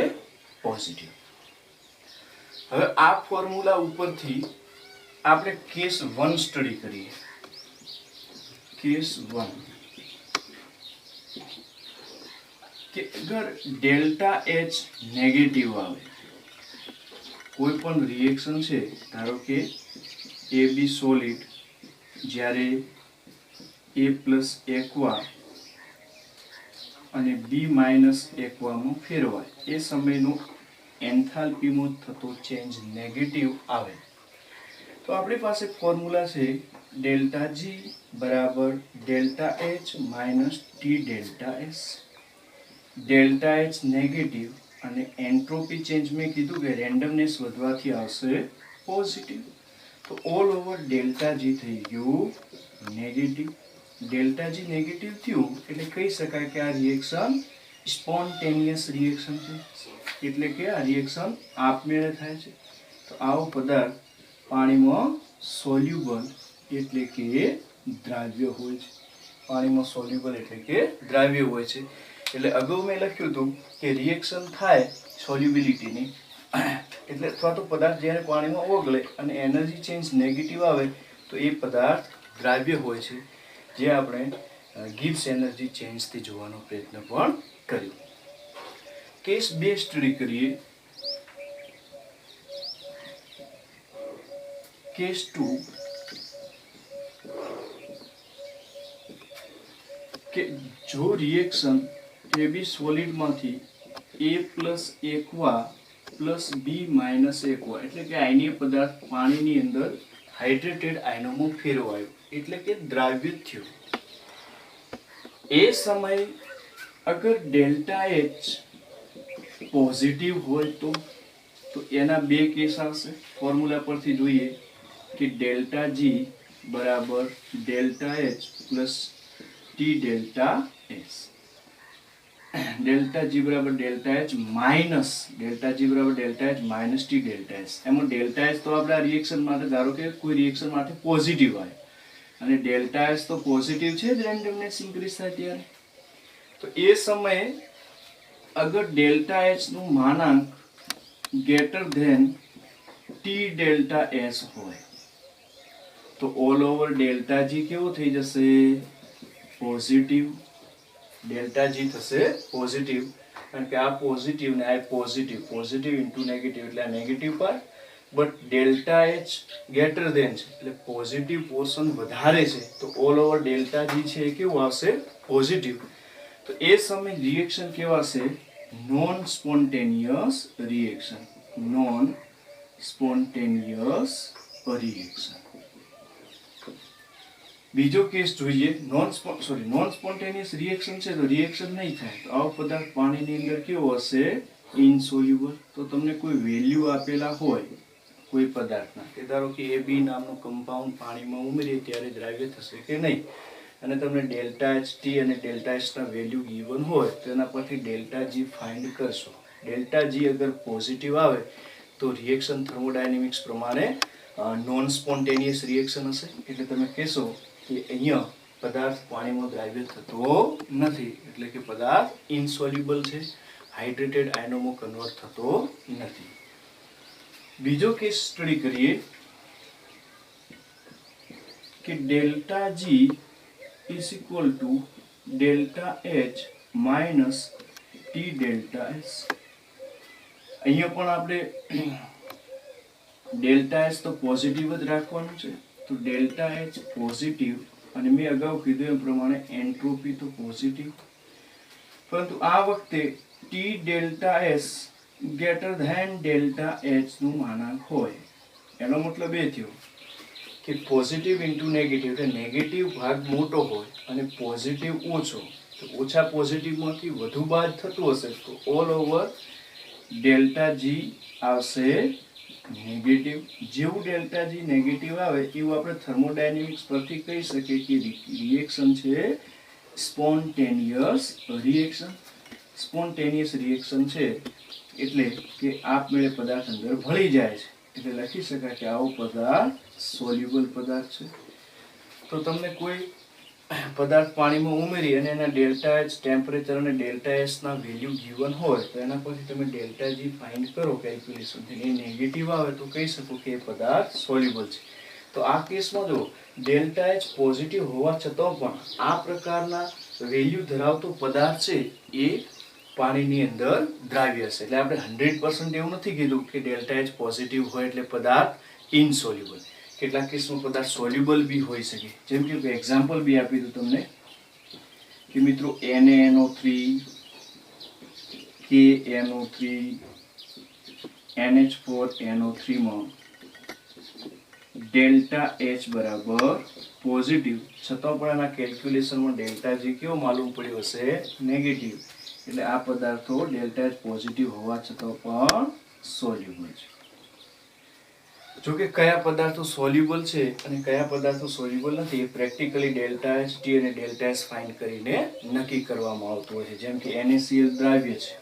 પોઝિટિવ. હવે આ ફોર્મ્યુલા ઉપરથી આપણે કેસ 1 સ્ટડી કરીએ. કેસ 1 કે અગર ડેલ્ટા એચ નેગેટિવ આવે, કોઈ પણ રિએક્શન છે, ધારો કે એ બી સોલિડ જ્યારે એ પ્લસ એકવા અને બી માઇનસ એકવામાં ફેરવાય એ સમયનો એન્થાલ્પીમાં થતો ચેન્જ નેગેટિવ આવે તો આપણી પાસે ફોર્મ્યુલા છે ડેલ્ટા જી બરાબર delta H minus T delta S. Delta H negative અને એન્ટ્રોપી ચેન્જ મેં કીધું કે રેન્ડમનેસ વધવાથી આવશે પોઝિટિવ. તો ઓલ ઓવર ડેલ્ટા જી થઈ ગયું નેગેટિવ. ડેલ્ટા જી નેગેટિવ થયું એટલે કહી શકાય કે આ રિએક્શન સ્પોન્ટેનિયસ રિએક્શન છે, એટલે કે આ રિએક્શન આપમેળે થાય છે. તો આવો પદાર્થ પાણીમાં સોલ્યુબલ એટલે કે દ્રાવ્ય હોય છે. પાણીમાં સોલ્યુબલ એટલે કે દ્રાવ્ય હોય છે. એટલે અગાઉ મેં લખ્યું હતું કે રિએક્શન થાય સોલ્યુબિલિટીની, એટલે અથવા તો પદાર્થ જ્યારે પાણીમાં ઓગળે અને એનર્જી ચેન્જ નેગેટિવ આવે તો એ પદાર્થ દ્રાવ્ય હોય છે, જે આપણે ગિબ્સ એનર્જી ચેન્જથી જોવાનો પ્રયત્ન પણ કર્યો. કેસ 2 સ્ટડી કરીએ. કેસ 2 કે જો રિએક્શન એ બી સોલિડમાંથી એ પ્લસ એકવા પ્લસ બી માઇનસ એકવા એટલે કે આયનીય પદાર્થ પાણીની અંદર હાઇડ્રેટેડ આયનોમાં ફેરવાયો એટલે કે દ્રાવ્ય થયું. એ સમયે અગર ડેલ્ટા એચ પોઝિટિવ હોય તો એના બે કેસ આવશે. ફોર્મ્યુલા પરથી જોઈએ કે ડેલ્ટા જી બરાબર delta H plus T delta S. Delta G બરાબર delta H minus delta G બરાબર delta H minus T delta S. એમાં ડેલ્ટા એચ તો આપણે આ રિએક્શન માટે ધારો કે કોઈ રિએક્શન માટે પોઝિટિવ આવે અને ડેલ્ટા એચ તો પોઝિટિવ છે જ રેન્ડમનેસ ઇન્ક્રીઝ થાય ત્યારે. તો એ સમયે અગર ડેલ્ટા એચ નું માનાંક greater than T delta S હોય તો ઓલ ઓવર ડેલ્ટા જી કેવો થઈ જશે પોઝિટિવ. ડેલ્ટા જી થશે પોઝિટિવ કારણ કે આ પોઝિટિવ ને આ પોઝિટિવ, પોઝિટિવ ઇન્ટુ નેગેટિવ એટલે આ negative part. But delta H greater than છે એટલે પોઝિટિવ પોર્શન વધારે છે તો ઓલ ઓવર ડેલ્ટા જી છે એ કેવું આવશે પોઝિટિવ. તો એ સમય રિએક્શન કેવાશે non spontaneous reaction. Non spontaneous reaction. બીજો કેસ જોઈએ. નોન સ્પોન્ટેનિયસ રિએક્શન છે તો રિએક્શન નહીં થાય તો આવો પદાર્થ પાણીની અંદર કેવો હશે ઇનસોલ્યુબલ. તો તમને કોઈ વેલ્યુ આપેલા હોય કોઈ પદાર્થના કે ધારો કે એ બી નામનું કમ્પાઉન્ડ પાણીમાં ઉમેરીએ ત્યારે દ્રાવ્ય થશે કે નહીં અને તમને ડેલ્ટા એચ ટી અને ડેલ્ટા એચના વેલ્યુ ગિવન હોય તો એના પરથી ડેલ્ટા જી ફાઇન્ડ કરશો. ડેલ્ટા જી અગર પોઝિટિવ આવે તો રિએક્શન થર્મોડાયનેમિક્સ પ્રમાણે નોન સ્પોન્ટેનિયસ રિએક્શન હશે એટલે તમે કહેશો કે અહીંયા પદાર્થ પાણીમાં દ્રાવ્ય થતો નથી એટલે કે પદાર્થ ઇનસોલ્યુબલ છે, હાઇડ્રેટેડ આયનોમાં કન્વર્ટ થતો નથી. બીજો કેસ સ્ટડી કરીએ કે delta G is equal to delta H minus T delta S. અહીંયા પણ આપણે ડેલ્ટા એચ તો પોઝિટિવ જ રાખવાનું છે તો ડેલ્ટા એચ પોઝિટિવ અને મેં અગાઉ કીધું એ પ્રમાણે એન્ટ્રોપી તો પોઝિટિવ, પરંતુ આ વખતે T delta S greater than delta H નું માનાંક હોય. એનો મતલબ એ થયો કે પોઝિટિવ ઇન્ટુ નેગેટિવ એટલે નેગેટિવ ભાગ મોટો હોય અને પોઝિટિવ ઓછો તો ઓછા પોઝિટિવમાંથી વધુ બાદ થતું હશે તો ઓલ ઓવર ડેલ્ટા જી આવશે નેગેટિવ. જેવું ડેલ્ટા જી નેગેટિવ આવે એવું આપણે થર્મોડાયનેમિક્સ પરથી કહી શકીએ કે રિએક્શન છે સ્પોન્ટેનિયસ રિએક્શન. સ્પોન્ટેનિયસ રિએક્શન છે એટલે કે આપમેળે પદાર્થ અંદર ભળી જાય છે, એટલે લખી શકાય કે આવો પદાર્થ સોલ્યુબલ પદાર્થ છે. તો તમને કોઈ પદાર્થ પાણીમાં ઉમેરી અને એના ડેલ્ટા એચ ટેમ્પરેચર અને ડેલ્ટા એચ ના વેલ્યુ ગિવન હોય તો એના પરથી તમે ડેલ્ટા જી ફાઇન્ડ કરો કેલ્ક્યુલેશન, એ નેગેટિવ આવે તો કહી શકો કે એ પદાર્થ સોલ્યુબલ છે. તો આ કેસમાં જો ડેલ્ટા એચ પોઝિટિવ હોવા છતાં પણ આ પ્રકારના વેલ્યુ ધરાવતો પદાર્થ છે એ પાણીની અંદર દ્રાવ્ય હશે. એટલે આપણે 100% એવું નથી કીધું કે ડેલ્ટા એચ પોઝિટિવ હોય એટલે પદાર્થ ઇનસોલ્યુબલ. કેટલાક કેસમાં પદાર્થ સોલ્યુબલ બી હોઈ શકે. જેમ કે એક્ઝામ્પલ બી આપી દઉં તમને કે મિત્રો NaNO3, KNO3, NH4NO3 માં ડેલ્ટા એચ બરાબર પોઝિટિવ છતાં પણ એના કેલ્ક્યુલેશનમાં ડેલ્ટા જી કેવો માલુમ પડ્યો હશે નેગેટિવ. એટલે આ પદાર્થો ડેલ્ટા એચ પોઝિટિવ હોવા છતાં પણ સોલ્યુબલ છે. જો કે કયા પદાર્થો સોલ્યુબલ છે અને કયા પદાર્થો સોલ્યુબલ નથી એ પ્રેક્ટિકલી ડેલ્ટા એચ ટી અને ડેલ્ટા એસ ફાઇન્ડ કરીને નક્કી કરવામાં આવતું હોય છે. જેમ કે NaCl દ્રાવ્ય છે,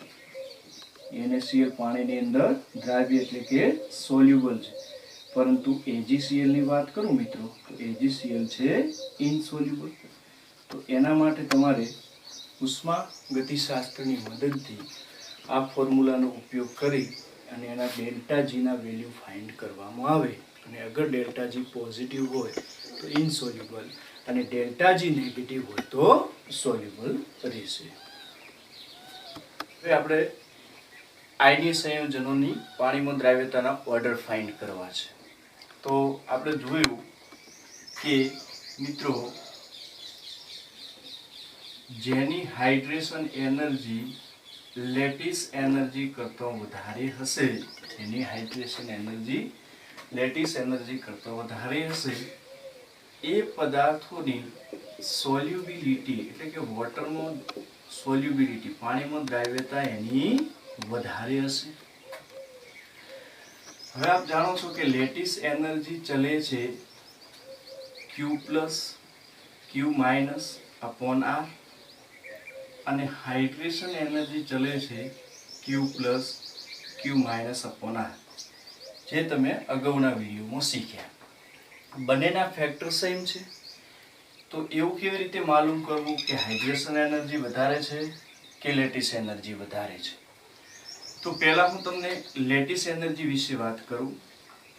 NaCl પાણીની અંદર દ્રાવ્ય એટલે કે સોલ્યુબલ છે, પરંતુ AgCl ની વાત કરું મિત્રો તો AgCl છે ઇનસોલ્યુબલ. તો એના માટે તમારે ઉષ્મા ગતિશાસ્ત્રની મદદથી આ ફોર્મ્યુલાનો ઉપયોગ કરી અને એના ડેલ્ટા જીના વેલ્યુ ફાઇન્ડ કરવામાં આવે અને અગર ડેલ્ટા જી પોઝિટિવ હોય તો ઇનસોલ્યુબલ અને ડેલ્ટા જી નેગેટિવ હોય તો સોલ્યુબલ રહેશે. હવે આપણે આયનીય સંયોજનોની પાણીમાં દ્રાવ્યતાના ઓર્ડર ફાઇન્ડ કરવા છે. તો આપણે જોયું કે મિત્રો જેની હાઇડ્રેશન એનર્જી લેટિસ એનર્જી કરતાં વધારે હશે, જેની હાઇડ્રેશન એનર્જી લેટિસ એનર્જી કરતાં વધારે હશે એ પદાર્થોની સોલ્યુબિલિટી એટલે કે વોટરમાં સોલ્યુબિલિટી પાણીમાં દ્રાવ્યતા એની વધારે હશે. હવે આપ જાણો છો કે લેટિસ એનર્જી ચલે છે Q+, Q- upon R અને હાઇડ્રેશન એનર્જી ચલે છે Q+, Q- upon R, જે તમે અગાઉના વિડીયોમાં શીખ્યા. બંનેના ફેક્ટર સેમ છે. તો એવું કેવી રીતે માલુમ કરવું કે હાઇડ્રેશન એનર્જી વધારે છે કે લેટિસ એનર્જી વધારે છે? તો પહેલા હું તમને લેટિસ એનર્જી વિશે વાત કરું.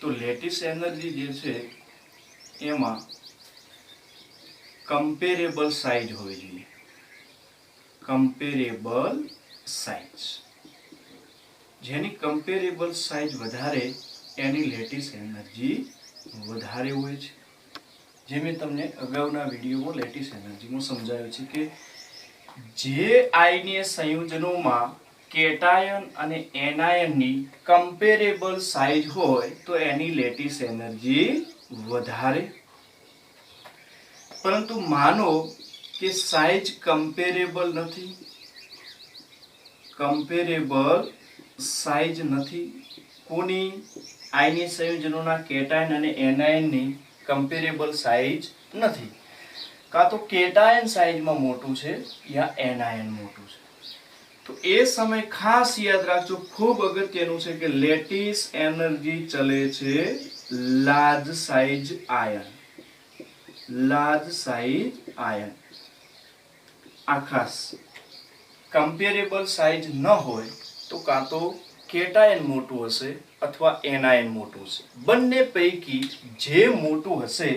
તો લેટિસ એનર્જી જે છે એમાં કમ્પેરેબલ સાઇઝ હોવી જોઈએ. કમ્પેરેબલ સાઇઝ, જેની કમ્પેરેબલ સાઇઝ વધારે એની લેટિસ એનર્જી વધારે હોય છે. જે મેં તમને અગાઉના વિડીયોમાં લેટિસ એનર્જીમાં સમજાવ્યું છે કે જે આયનીય સંયોજનોમાં કેટાયન અને એનાયનની કમ્પેરેબલ સાઇઝ હોય તો એની લેટિસ એનર્જી વધારે. પરંતુ માનો કે સાઇઝ કમ્પેરેબલ નથી, કમ્પેરેબલ સાઇઝ નથી કોની? આયનીય સંયોજનોના કેટાયન અને એનાયનની કમ્પેરેબલ સાઇઝ નથી. કાં તો કેટાયન સાઇઝમાં મોટું છે યા એનાયન મોટું છે. તો એ સમય ખાસ યાદ રાખજો, ખૂબ અગત્યનું છે કે લેટિસ એનર્જી ચલે છે large size ion. Large size ion આ ખાસ. કમ્પેરેબલ સાઇઝ ન હોય તો કાં તો કેટાયન મોટું હશે અથવા એનાયન મોટું હશે. બંને પૈકી જે મોટું હશે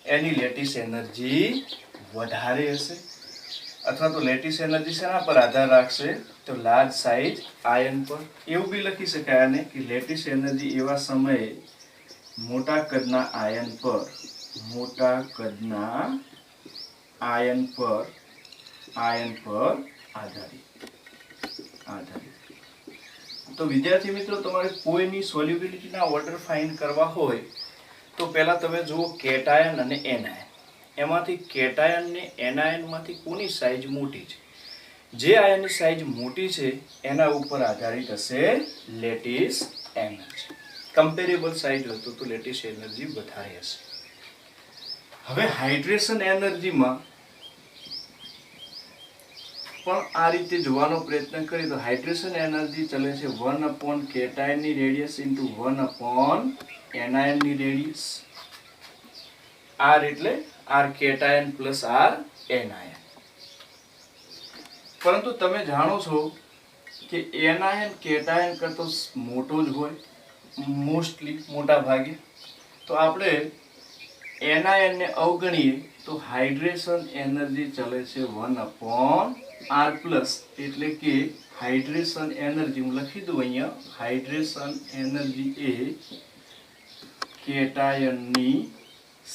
એની લેટિસ એનર્જી વધારે હશે. અથવા તો લેટિસ એનર્જી શેના પર આધાર રાખશે? તો લાર્જ સાઇઝ આયન પર. એવું બી લખી શકાય આને કે લેટિસ એનર્જી એવા સમયે મોટા કદના આયન પર, મોટા કદના આયન પર આધારિત. તો વિદ્યાર્થી મિત્રો, તમારે કોઈની સોલ્યુબિલિટીના ઓર્ડર ફાઇન્ડ કરવા હોય તો પહેલા તમે જુઓ કેટાયન અને એનાયન. એમાંથી કેટાયન ને એનાયનમાંથી કોની સાઇઝ મોટી છે? જે આયનની સાઇઝ મોટી છે એના ઉપર આધારિત હશે લેટિસ એનર્જી. કમ્પેરેબલ સાઇઝ હોય તો લેટિસ એનર્જી વધારે હશે. હવે હાઇડ્રેશન એનર્જીમાં પણ આ રીતે જોવાનો પ્રયત્ન કરીએ તો હાઇડ્રેશન એનર્જી ચલે છે 1 કેટાયનની રેડિયસ ઇન્ટુ 1 એનાયનની રેડિયસ. આર એટલે R cation plus R anion. પરંતુ તમે જાણો છો કે એનાયન કેટાયન કરતો મોટો જ હોય મોસ્ટલી, મોટા ભાગે. તો આપણે એનાયનને અવગણીએ તો હાઇડ્રેશન એનર્જી ચલે છે 1/r પ્લસ, એટલે કે હાઇડ્રેશન એનર્જી હું લખી દઉં અહીંયા. હાઇડ્રેશન એનર્જી એ કેટાયનની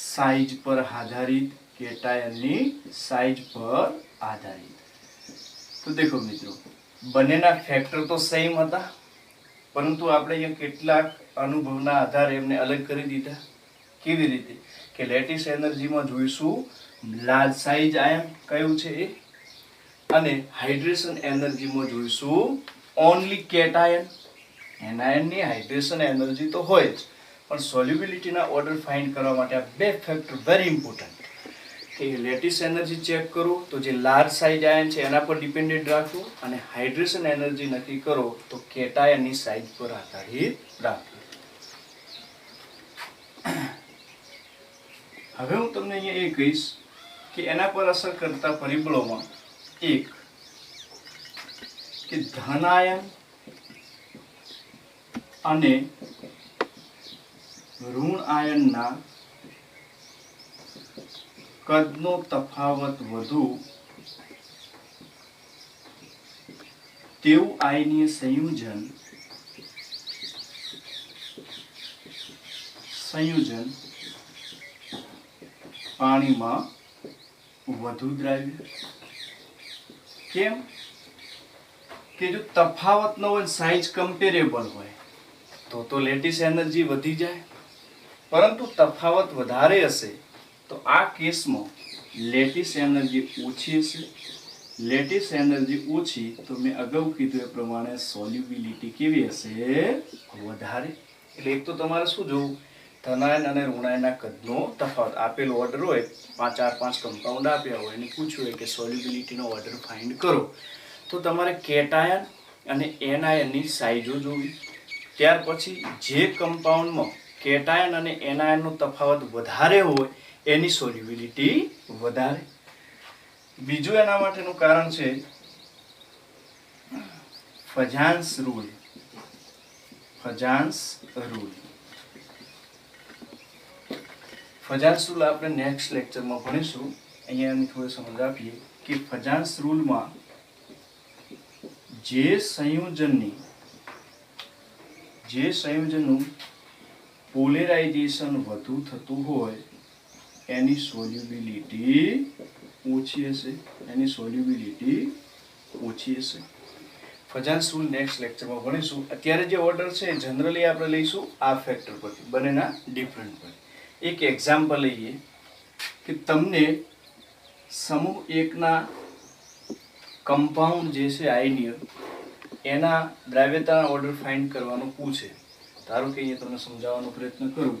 સાઇઝ પર આધારિત, કેટાયનની સાઇઝ પર આધારિત. તો દેખો મિત્રો, બંનેના ફેક્ટર તો સેમ હતા, પરંતુ આપણે અહીંયા કેટલાક અનુભવના આધારે એમને અલગ કરી દીધા. કેવી રીતે? કે લેટિસ એનર્જીમાં જોઈશું લાર્જ સાઇઝ આયન કયું છે એ, અને હાઇડ્રેશન એનર્જીમાં જોઈશું ઓનલી કેટાયન. એનાયનની હાઇડ્રેશન એનર્જી તો હોય જ, પણ સોલ્યુબિલિટીના ઓર્ડર ફાઇન્ડ કરવા માટે આ બે ફેક્ટર વેરી ઇમ્પોર્ટન્ટ. કે લેટિસ એનર્જી ચેક કરો તો જે લાર્જ સાઇઝ આયન છે એના પર ડિપેન્ડન્ટ રાખો, અને હાઇડ્રેશન એનર્જી નક્કી કરો તો કેટાયનની સાઇઝ પર આધારિત રાખો. હવે હું તમને અહીંયા એ કહીશ કે એના પર અસર કરતા પરિબળોમાં એક કે ધન આયન અને ઋણ આયનના કદનો તફાવત વધુ તેવું આયનીય સંયોજન પાણીમાં વધુ દ્રાવ્ય. કેમ? કે જો તફાવત ન હોય, સાઇઝ કમ્પેરેબલ હોય તો લેટિસ એનર્જી વધી જાય, પરંતુ તફાવત વધારે હશે તો આ કેસમાં લેટિસ એનર્જી ઓછી હશે. લેટિસ એનર્જી ઓછી તો મેં અગાઉ કીધું એ પ્રમાણે સોલ્યુબિલિટી કેવી હશે? વધારે. એટલે એક તો તમારે શું જોવું? ધનાયન અને ઋણાયનના કદનો તફાવત. આપેલો ઓર્ડર હોય, 5 કમ્પાઉન્ડ આપ્યા હોય અને પૂછ્યું હોય કે સોલ્યુબિલિટીનો ઓર્ડર ફાઇન્ડ કરો, તો તમારે કેટાયન અને એનાયનની સાઇઝો જોવી. ત્યાર પછી જે કમ્પાઉન્ડમાં કેટાયન અને એનાયનનો તફાવત વધારે હોય એની સોલ્યુબિલિટી વધારે. બીજું એના માટેનું કારણ છે ફજાન્સ રૂલ. ફજાન્સ રૂલ આપણે નેક્સ્ટ લેક્ચરમાં ભણીશું. અહીંયા એની થોડી સમજ આપીએ કે ફજાન્સ રૂલમાં જે સંયોજનનું પોલેરાઇઝેશન વધુ થતું હોય એની સોલ્યુબિલિટી ઓછી હશે. ફજાન્સ રૂલ નેક્સ્ટ લેક્ચરમાં ભણીશું. અત્યારે જે ઓર્ડર છે જનરલી આપણે લઈશું આ ફેક્ટર પરથી, બંનેના ડિફરન્ટ પર. એક એક્ઝામ્પલ લઈએ કે તમને સમૂહ 1ના કમ્પાઉન્ડ જે છે આયનીય એના દ્રાવ્યતાના ઓર્ડર ફાઇન્ડ કરવાનું પૂછે. ધારો કે અહીંયા તમને સમજાવવાનો પ્રયત્ન કરું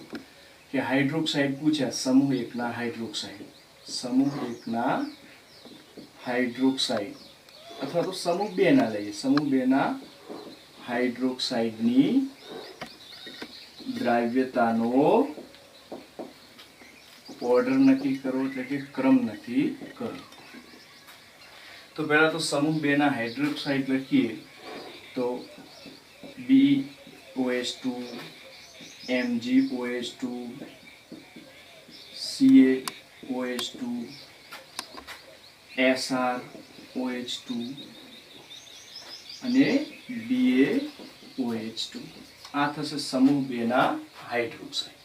કે હાઇડ્રોક્સાઇડ પૂછ્યા, સમૂહ 1ના હાઇડ્રોક્સાઇડ અથવા તો સમૂહ 2ના લઈએ. સમૂહ 2ના હાઇડ્રોક્સાઇડની દ્રાવ્યતાનો ઓર્ડર નક્કી કરો, એટલે કે ક્રમ નક્કી કરો. તો પહેલા તો સમૂહ 2ના હાઇડ્રોક્સાઇડ લખીએ તો BOH2, MgOH2, CaOH2, SrOH2 અને BaOH2. આ થશે સમૂહ 2ના હાઇડ્રોક્સાઇડ.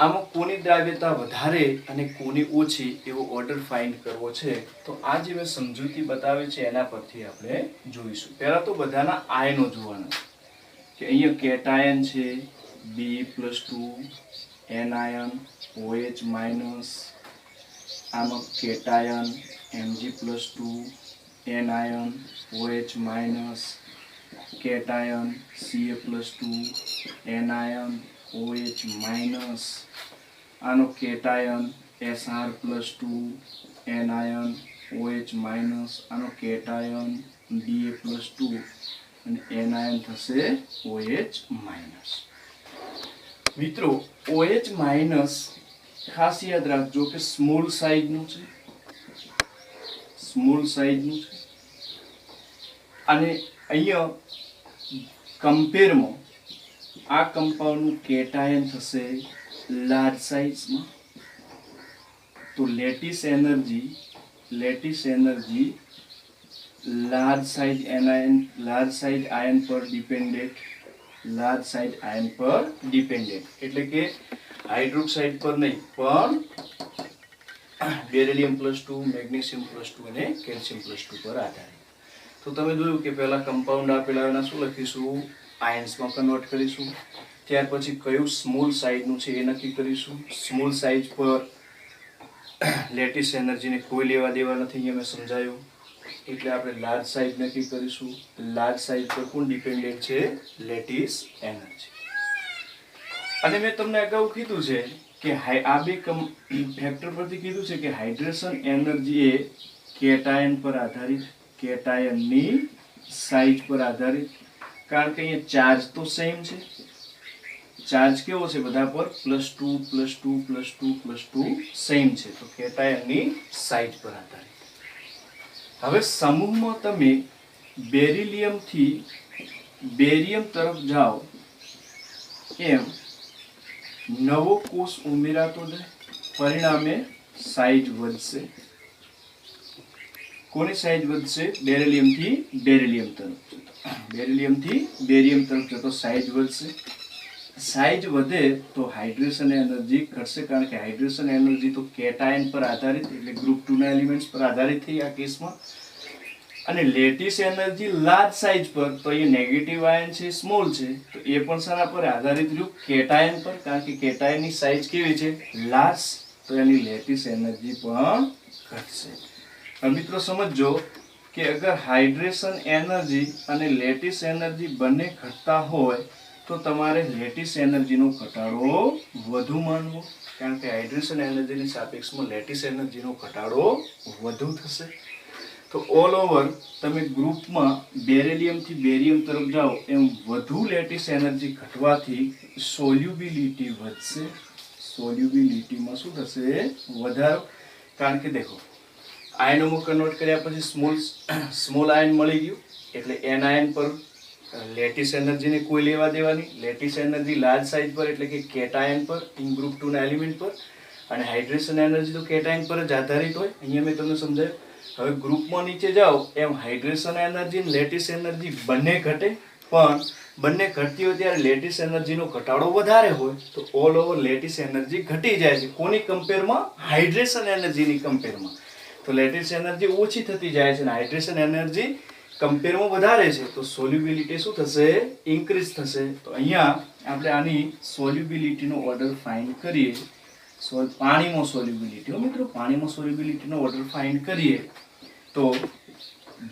આમાં કોની દ્રાવ્યતા વધારે અને કોની ઓછી એવો ઓર્ડર ફાઇન્ડ કરવો છે. તો આ જે મેં સમજૂતી બતાવી છે એના પરથી આપણે જોઈશું. પહેલા તો બધાના આયનો જોવાના કે અહીંયા કેટાયન છે Be+2, એનાયન OH-, આમાં cation Mg+2, anion OH minus, cation Ca+2 anion OH minus, આનો cation Sr+2 anion OH minus, આનો કેટાયન Da+2 અને એનાયન થશે OH માઇનસ. મિત્રો OH માઇનસ ખાસ યાદ રાખજો કે સ્મોલ સાઇઝનું છે, સ્મોલ સાઇઝનું છે. અને અહીંયા કમ્પેરમાં આ કમ્પાઉન્ડનું કેટાયન થશે લાર્જ સાઇઝમાં. તો lattice energy large size anion, large size ion પર ડિપેન્ડેન્ટ, લાર્જ સાઇઝ આયન પર ડિપેન્ડેન્ટ એટલે કે હાઇડ્રોક્સાઇડ પર નહીં પણ બેરિલિયમ+2, મેગ્નેશિયમ+2 અને કેલ્શિયમ+2 પર આધારિત. તો તમે જોયું કે પહેલા કમ્પાઉન્ડ આપેલા એના શું લખીશું, આયન્સમાં કન્વર્ટ કરીશું. ત્યાર પછી કયું સ્મોલ સાઇઝનું છે એ નક્કી કરીશું. સ્મોલ સાઇઝ પર લેટિસ એનર્જીને કોઈ લેવા દેવા નથી, અહીંયા મેં સમજાયું. એટલે આપણે લાર્જ સાઇઝ નક્કી કરીશું. લાર્જ સાઇઝ પર કોણ ડિપેન્ડન્ટ છે, લેટિસ એનર્જી. અને મેં તમને અગાઉ કીધું છે કે આ બે ફેક્ટર પરથી કીધું છે કે હાઇડ્રેશન એનર્જી એ કેટાયન પર આધારિત, કેટાયનની સાઇઝ પર આધારિત. કારણ કે અહીંયા ચાર્જ તો સેમ છે, ચાર્જ કેવો છે બધા પર +2 સેમ છે. તો કેટાયનની સાઇઝ પર આધારિત. હવે સમૂહમાં તમે બેરિલિયમથી બેરિયમ તરફ જાઓ એમ નવો કોષ ઉમેરાતો જાય, પરિણામે સાઇઝ વધશે. કોની સાઇઝ વધશે, બેરિલિયમથી બેરિલિયમ તરફ જતો, બેરિલિયમથી બેરિયમ તરફ જતો સાઇઝ વધશે. સાઇઝ વધે તો હાઇડ્રેશન એનર્જી ઘટશે, કારણ કે હાઇડ્રેશન એનર્જી તો કેટાયન પર આધારિત એટલે ગ્રુપ 2 ના એલિમેન્ટ્સ પર આધારિત થઈ આ કેસમાં. અને લેટિસ એનર્જી લાર્જ સાઇઝ પર, તો એ નેગેટિવ આયન છે, સ્મોલ છે, તો એ પણ શાના પર આધારિત રહ્યું, કેટાયન પર. કારણ કે કેટાયનની સાઇઝ કેવી છે, લાર્જ, તો એની લેટિસ એનર્જી પણ ઘટશે. હવે મિત્રો સમજો કે અગર હાઇડ્રેશન એનર્જી અને લેટિસ એનર્જી બંને ઘટતા હોય તો તમારે લેટિસ એનર્જીનો ઘટાડો વધુ માનવો, કારણ કે હાઇડ્રેશન એનર્જીની સાપેક્ષમાં લેટિસ એનર્જીનો ઘટાડો વધુ થશે. તો ઓલ ઓવર તમે ગ્રુપમાં બેરિલિયમથી બેરિયમ તરફ જાઓ એમ વધુ લેટિસ એનર્જી ઘટવાથી સોલ્યુબિલિટી વધશે. સોલ્યુબિલિટીમાં શું થશે, વધારો. કારણ કે દેખો આયનોમાં કન્વર્ટ કર્યા પછી સ્મોલ આયન મળી ગયું એટલે એન આયન પર લેટિસ એનર્જીને કોઈ લેવા દેવાની. લેટિસ એનર્જી લાર્જ સાઇઝ પર એટલે કે કેટાયન પર, ઇન ગ્રુપ 2 ના એલિમેન્ટ પર. અને હાઇડ્રેશન એનર્જી તો કેટાયન પર જ આધારિત હોય. અહીંયા મેં તમને સમજાયું. હવે ગ્રુપમાં નીચે જાઓ એમ હાઇડ્રેશન એનર્જી અને લેટિસ એનર્જી બંને ઘટે, પણ બંને ઘટતી હોય ત્યારે લેટિસ એનર્જીનો ઘટાડો વધારે હોય તો ઓલ ઓવર લેટિસ એનર્જી ઘટી જાય છે. કોની કમ્પેરમાં, હાઇડ્રેશન એનર્જીની કમ્પેરમાં. તો લેટિસ એનર્જી ઓછી થતી જાય છે અને હાઇડ્રેશન એનર્જી કમ્પેરમાં વધારે છે, તો સોલ્યુબિલિટી શું થશે, ઇન્ક્રીઝ થશે. તો અહીંયા આપણે આની સોલ્યુબિલિટીનો ઓર્ડર ફાઇન્ડ કરીએ. પાણીમાં સોલ્યુબિલિટી, મિત્રો પાણીમાં સોલ્યુબિલિટીનો ઓર્ડર ફાઇન્ડ કરીએ તો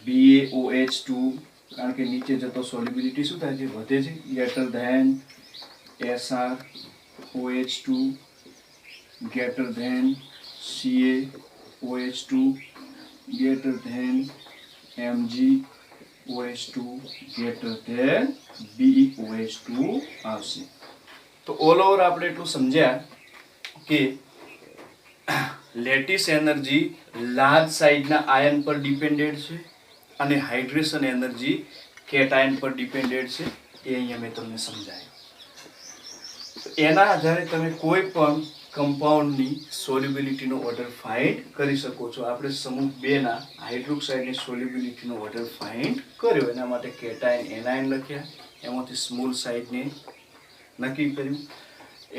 BaOH2, કારણ કે નીચે જતો સોલ્યુબિલિટી શું થાય છે, વધે છે, greater than SrOH2 greater than CaOH2 greater than MgOH2 greater than BeOH2 આવશે. તો ઓલ ઓવર આપણે એટલું સમજ્યા કે લેટિસ એનર્જી લાર્જ સાઇઝના આયન પર ડિપેન્ડેન્ટ છે અને હાઇડ્રેશન એનર્જી કેટાયન પર ડિપેન્ડેન્ટ છે. એ અહીંયા મેં તમને સમજાયું. એના આધારે તમે કોઈ પણ કમ્પાઉન્ડની સોલ્યુબિલિટીનો ઓર્ડર ફાઇન્ડ કરી શકો છો. આપણે સમૂહ 2 ના હાઇડ્રોક્સાઇડની સોલ્યુબિલિટીનો ઓર્ડર ફાઇન્ડ કર્યો. એના માટે કેટાયન એનાયન લખ્યા, એમાંથી સ્મોલ સાઇઝને નક્કી કર્યું.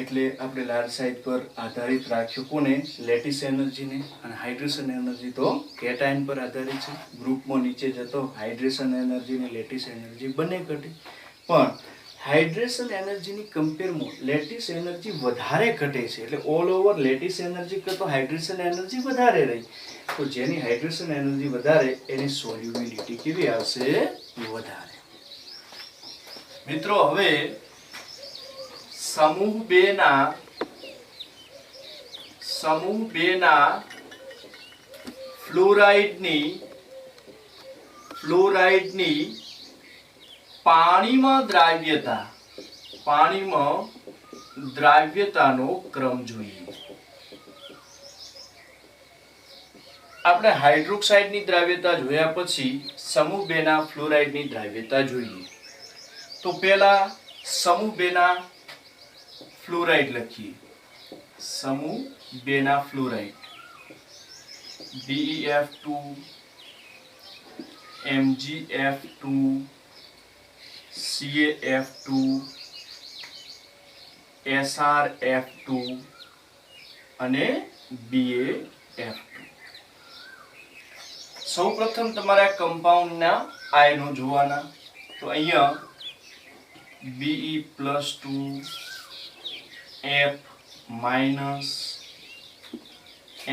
એટલે આપણે લાર્જ સાઇઝ પર આધારિત રાખ્યું કોને, લેટિસ એનર્જીને. અને હાઇડ્રેશન એનર્જી તો કેટાયન પર આધારિત છે. ગ્રુપમાં નીચે જતો હાઇડ્રેશન એનર્જી અને લેટિસ એનર્જી બંને ઘટી, પણ હાઇડ્રેશન એનર્જીની કમ્પેરમાં લેટિસ એનર્જી વધારે ઘટે છે. એટલે ઓલ ઓવર લેટિસ એનર્જી કરતાં હાઇડ્રેશન એનર્જી વધારે રહી. તો જેની હાઇડ્રેશન એનર્જી વધારે એની સોલ્યુબિલિટી કેવી આવશે? વધારે. મિત્રો હવે સમૂહ 2 ના ફ્લોરાઇડની પાણીમાં દ્રાવ્યતાનો ક્રમ જોઈએ. આપણે હાઇડ્રોક્સાઇડની દ્રાવ્યતા જોયા પછી સમૂહ 2 ના ફ્લોરાઇડની દ્રાવ્યતા જોઈએ. તો પહેલા સમૂહ 2 ના ફ્લોરાઇડ લખીએ. સમૂહ 2 ના fluoride BeF2 MgF2 CaF2 SrF2 અને BaF2. સૌપ્રથમ તમારે આ કમ્પાઉન્ડના આયનો જોવાના. તો અહીંયા Be+2 F-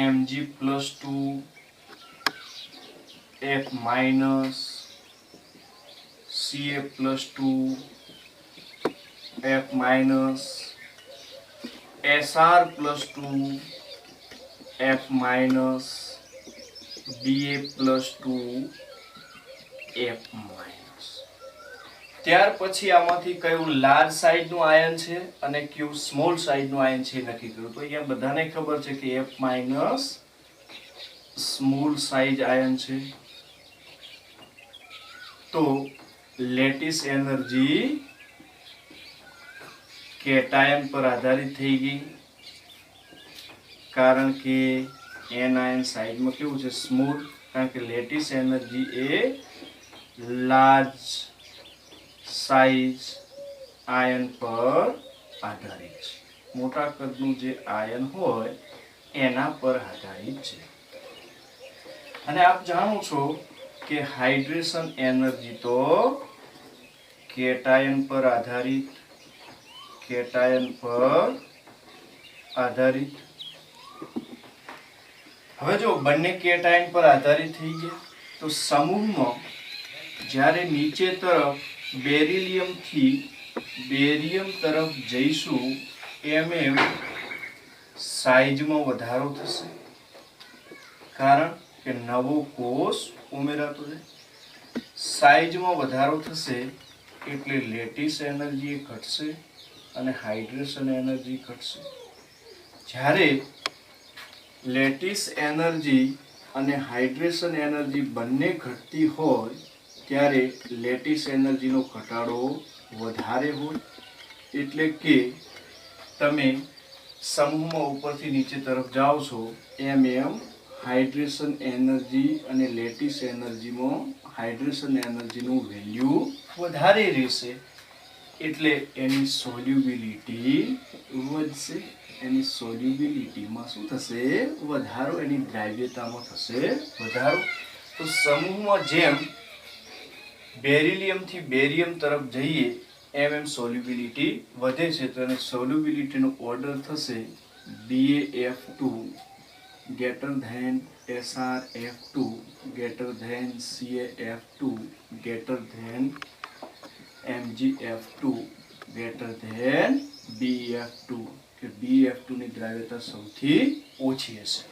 Mg+2 F- Ca+2 F- Sr+2 F- Ba+2 F-. ત્યાર પછી આમાંથી કયું લાર્જ સાઈઝનું આયન છે અને કયું સ્મોલ સાઈઝનું આયન છે નક્કી કર્યું. તો અહીંયા બધાને ખબર છે કે F- સ્મોલ સાઈઝ આયન છે. તો લેટિસ એનર્જી કેટાયન પર આધારિત થઈ ગઈ, કારણ કે એનાયન સાઈઝમાં કેવું છે? સ્મોલ. કારણ કે લેટિસ એનર્જી એ લાર્જ સાઈઝ આયન પર આધારિત છે. મોટા કદનું જે આયન હોય એના પર આધારિત છે. અને આપ જાણો છો કે હાઇડ્રેશન એનર્જી તો કેટાયન પર આધારિત. હવે જો બંને કેટાયન પર આધારિત થઈ ગયા તો સમૂહમાં જ્યારે નીચે તરફ બેરિયમ તરફ જઈશું એમ સાઈઝમાં વધારો થશે, કારણ કે નવો કોષ ઉમેરાતો છે. સાઈઝમાં વધારો થશે એટલે લેટિસ એનર્જી ઘટશે અને હાઇડ્રેશન એનર્જી ઘટશે. જ્યારે લેટિસ એનર્જી અને હાઇડ્રેશન એનર્જી બંને ઘટતી હોય ત્યારે લેટિસ એનર્જીનો ઘટાડો વધારે હોય. એટલે કે તમે સમૂહમાં ઉપરથી નીચે તરફ જાઓ છો એમ હાઇડ્રેશન એનર્જી અને લેટિસ એનર્જીમાં હાઇડ્રેશન એનર્જીનું વેલ્યુ વધારે રહેશે. એટલે એની સોલ્યુબિલિટી વધશે. એની સોલ્યુબિલિટીમાં શું થશે? વધારો. એની દ્રાવ્યતામાં થશે વધારો. તો સમૂહમાં જેમ બેરિલિયમથી બેરિયમ તરફ જઈએ એમ સોલ્યુબિલિટી વધે છે. તો એની સોલ્યુબિલિટીનો ઓર્ડર થશે BaF2 greater than SrF2 greater than CaF2 greater than MgF2 greater than BeF2. કે BeF2 ની દ્રાવ્યતા સૌથી ઓછી હશે.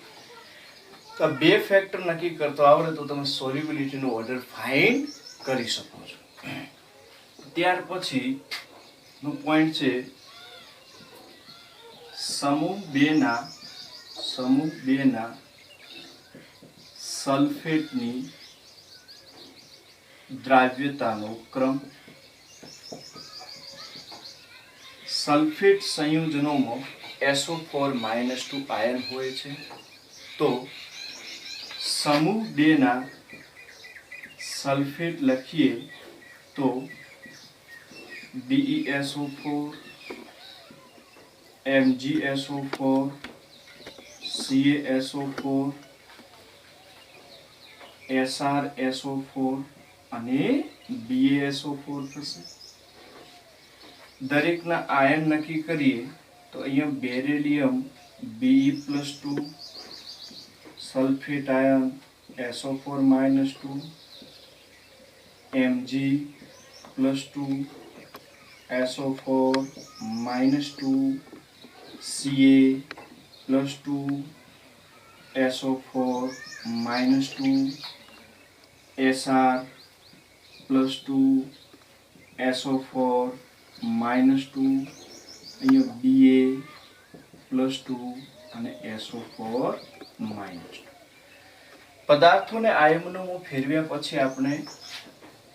તો બે ફેક્ટર નક્કી કરતો આવડે તો તમે સોલ્યુબિલિટીનો ઓર્ડર ફાઇન્ડ કરી શકો છો. ત્યાર પછી નો પોઈન્ટ છે સમૂહ 2 ના સલ્ફેટની દ્રાવ્યતાનો ક્રમ. સલ્ફેટ સંયોજનોમાં SO4-2 આયન હોય છે. તો સમૂહ 2 ના સલ્ફેટ લખીએ તો BeSO4 MgSO4 CaSO4 SrSO4 અને BaSO4 થશે. દરેકના આયન નક્કી કરીએ તો અહીંયા beryllium Be+2, sulphate ion SO4-2, Mg+2, SO4-2, Ca+2, SO4-2, Sr+2, SO4-2, અહીંયા Ba+2 અને SO4-2. પદાર્થોને આયનોમાં ફેરવ્યા પછી આપણે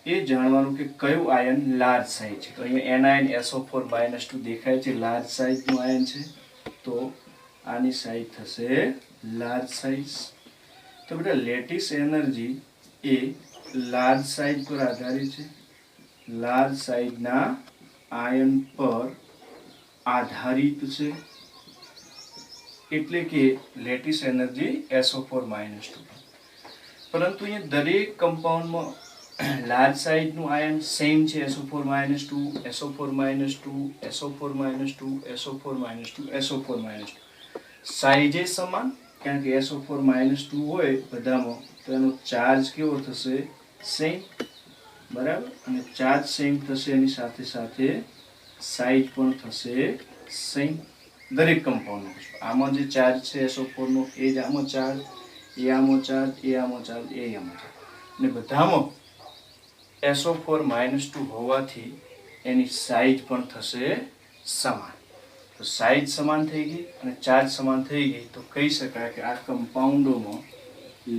એ જાણવાનું કે કયું આયન લાર્જ સાઇઝ છે. તો અહીંયા એનાયન SO4-2 દેખાય છે, લાર્જ સાઇઝનું આયન છે. તો આની સાઇઝ થશે લાર્જ સાઇઝ. તો બેટા લેટિસ એનર્જી એ લાર્જ સાઇઝ પર આધારિત છે. લાર્જ સાઇઝના આયન પર આધારિત છે, એટલે કે લેટિસ એનર્જી SO4-2. પરંતુ અહીંયા દરેક કમ્પાઉન્ડમાં લાર્જ સાઇઝનું આયન સેમ છે, SO4-2, SO4-2, SO4-2, SO4-2, SO4-2. સાઇઝે સમાન, કારણ કે SO4-2 હોય બધામાં તો એનો ચાર્જ કેવો થશે? સેમ. બરાબર. અને ચાર્જ સેમ થશે, એની સાથે સાથે સાઇઝ પણ થશે સેમ દરેક કમ્પાઉન્ડનો. આમાં જે ચાર્જ છે SO4 નો એ જ આમાં ચાર્જ, એ આમાં ચાર્જ, એ આમાં ચાર્જ, એ આમાં ચાર્જ, અને બધામાં SO4-2 હોવાથી એની સાઇઝ પણ થશે સમાન. તો સાઇઝ સમાન થઈ ગઈ અને ચાર્જ સમાન થઈ ગઈ તો કહી શકાય કે આ કમ્પાઉન્ડોમાં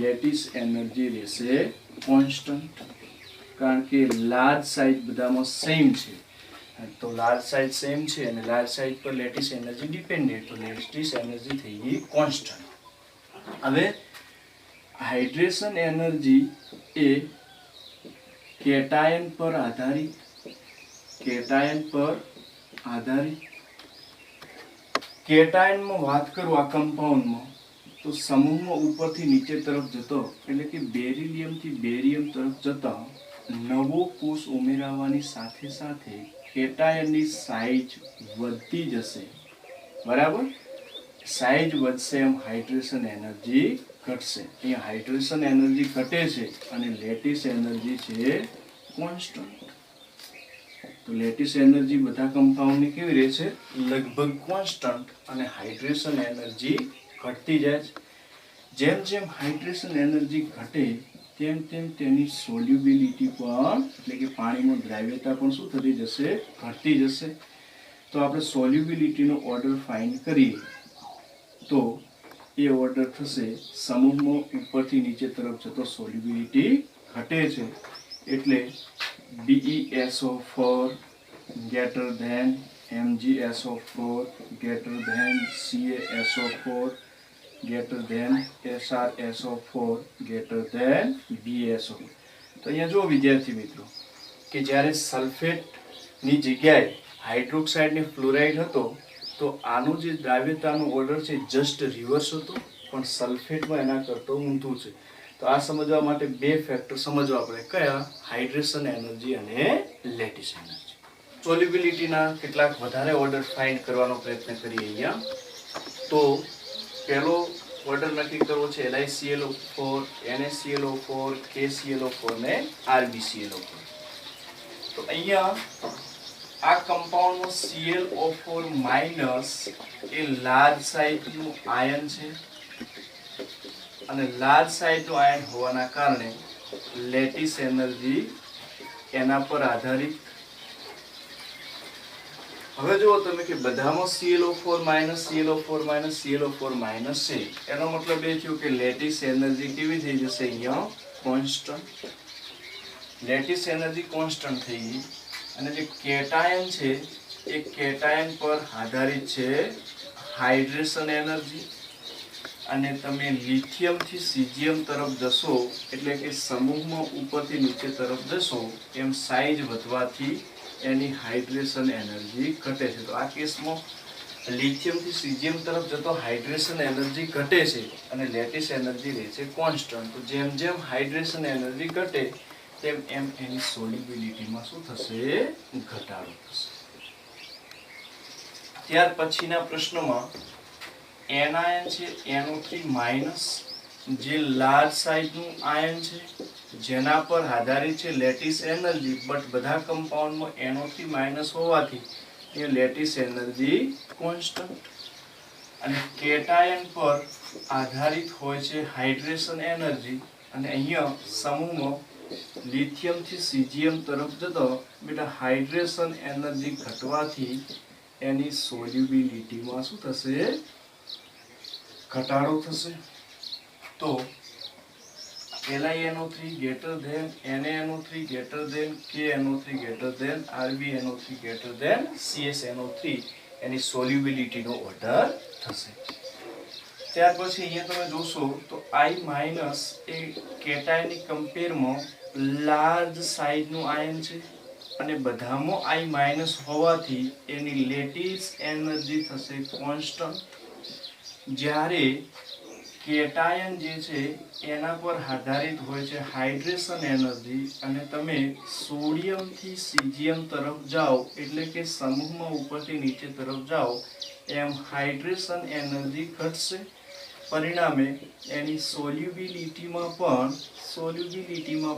લેટિસ એનર્જી રહેશે કોન્સ્ટન્ટ, કારણ કે લાર્જ સાઇઝ બધામાં સેમ છે. તો લાર્જ સાઇઝ સેમ છે અને લાર્જ સાઇઝ પર લેટિસ એનર્જી ડિપેન્ડન્ટ, તો લેટિસ એનર્જી થઈ ગઈ કોન્સ્ટન્ટ. હવે હાઇડ્રેશન એનર્જી એ કેટાયન પર આધારિત, કેટાયન પર આધારિત. કેટાયનમાં વાત કરું આ કમ્પાઉન્ડમાં તો સમૂહમાં ઉપરથી નીચે તરફ જતો, એટલે કે બેરિલિયમથી બેરિયમ તરફ જતા નવો કોષ ઉમેરાવાની સાથે સાથે કેટાયનની સાઇઝ વધતી જશે. બરાબર. સાઇઝ વધશે એમ હાઇડ્રેશન એનર્જી ઘટશે. અહીંયા હાઇડ્રેશન એનર્જી ઘટે છે અને લેટિસ એનર્જી છે કોન્સ્ટન્ટ. તો લેટિસ એનર્જી બધા કમ્પાઉન્ડની કેવી રહે છે? લગભગ કોન્સ્ટન્ટ. અને હાઇડ્રેશન એનર્જી ઘટતી જાય છે. જેમ જેમ હાઇડ્રેશન એનર્જી ઘટે તેમ તેમ તેની સોલ્યુબિલિટી પણ, એટલે કે પાણીમાં દ્રાવ્યતા પણ શું થતી જશે? ઘટતી જશે. તો આપણે સોલ્યુબિલિટીનો ઓર્ડર ફાઇન્ડ કરીએ તો એ ઓર્ડર થશે સમૂહમાં ઉપરથી નીચે તરફ જતો સોલ્યુબિલિટી ઘટે છે, એટલે BeSO4 greater than MgSO4 greater than CaSO4 greater than SrSO4 greater than BeSO4. તો અહીંયા જો વિદ્યાર્થી મિત્રો કે જ્યારે સલ્ફેટની જગ્યાએ હાઇડ્રોક્સાઇડ ને ફ્લોરાઇડ હતો તો આનું જે દ્રાવ્યતાનો ઓર્ડર છે જસ્ટ રિવર્સ હતો, પણ સલ્ફેટમાં એના કરતો ઊંધું છે. તો આ સમજવા માટે બે ફેક્ટર સમજવા પડે. કયા? હાઇડ્રેશન એનર્જી અને લેટિસ એનર્જી. સોલ્યુબિલિટીના કેટલાક વધારે ઓર્ડર ફાઇન્ડ કરવાનો પ્રયત્ન કરીએ અહીંયા. તો પહેલો ઓર્ડર નક્કી કરવો છે LiClO4, NaClO4, KClO4 ને RbClO4. તો અહીંયા આ કમ્પાઉન્ડમાં ClO4- એ લાર્જ સાઇઝનું આયન છે અને લાર્જ સાઇઝનું આયન હોવાના કારણે લેટિસ એનર્જી એના પર આધારિત. હવે જુઓ તમે કે બધામાં ClO4- ClO4- ClO4- છે, એનો મતલબ એ થયો કે લેટિસ એનર્જી કેવી થઈ જશે? અહીંયા કોન્સ્ટન્ટ. લેટિસ એનર્જી કોન્સ્ટન્ટ થઈ ગઈ. અને જે કેટાયન છે એ કેટાયન પર આધારિત છે હાઇડ્રેશન એનર્જી. અને તમે લિથિયમથી સીઝિયમ તરફ જશો, એટલે કે સમૂહમાં ઉપરથી નીચે તરફ જશો, એમ સાઇઝ વધવાથી એની હાઇડ્રેશન એનર્જી ઘટે છે. તો આ કેસમાં લિથિયમથી સીઝિયમ તરફ જતો હાઇડ્રેશન એનર્જી ઘટે છે અને લેટિસ એનર્જી રહે છે કોન્સ્ટન્ટ. તો જેમ જેમ હાઇડ્રેશન એનર્જી ઘટે તેમ એમ એની સોલ્યુબિલિટીમાં શું થશે? ઘટાડો થશે. ત્યાર પછીના પ્રશ્નોમાં એનાયન છે NO3 માઇનસ, જે લાર્જ સાઇઝનું આયન છે, જેના પર આધારિત છે લેટિસ એનર્જી, બટ બધા કમ્પાઉન્ડમાં NO3 માઇનસ હોવાથી એ લેટિસ એનર્જી કોન્સ્ટન્ટ. અને કેટાયન પર આધારિત હોય છે હાઇડ્રેશન એનર્જી, અને અહીંયા સમૂહમાં લિથિયમ થી સીઝિયમ તરફ જતો બેટા હાઇડ્રેશન એનર્જી ઘટવાથી એની સોલ્યુબિલિટીમાં શું થશે? ઘટાડો થશે. તો LiNO3 greater than NaNO3 greater than KNO3 greater than RbNO3 greater than CsNO3 એની સોલ્યુબિલિટીનો ઓર્ડર થશે. ત્યાર પછી અહીંયા તમે જોશો તો I- એ કેટાયનની કમ્પેરમાં લાર્જ સાઇઝનું આયન છે, અને બધામાં I- હોવાથી એની લેટિસ એનર્જી થશે કોન્સ્ટન્ટ. જ્યારે કેટાયન જે છે એના પર આધારિત હોય છે હાઇડ્રેશન એનર્જી, અને તમે સોડિયમ થી સીઝિયમ તરફ જાઓ એટલે કે સમૂહમાં ઉપરથી નીચે તરફ જાઓ એમ હાઇડ્રેશન એનર્જી ઘટશે. પરિણામે એની સોલ્યુબિલિટીમાં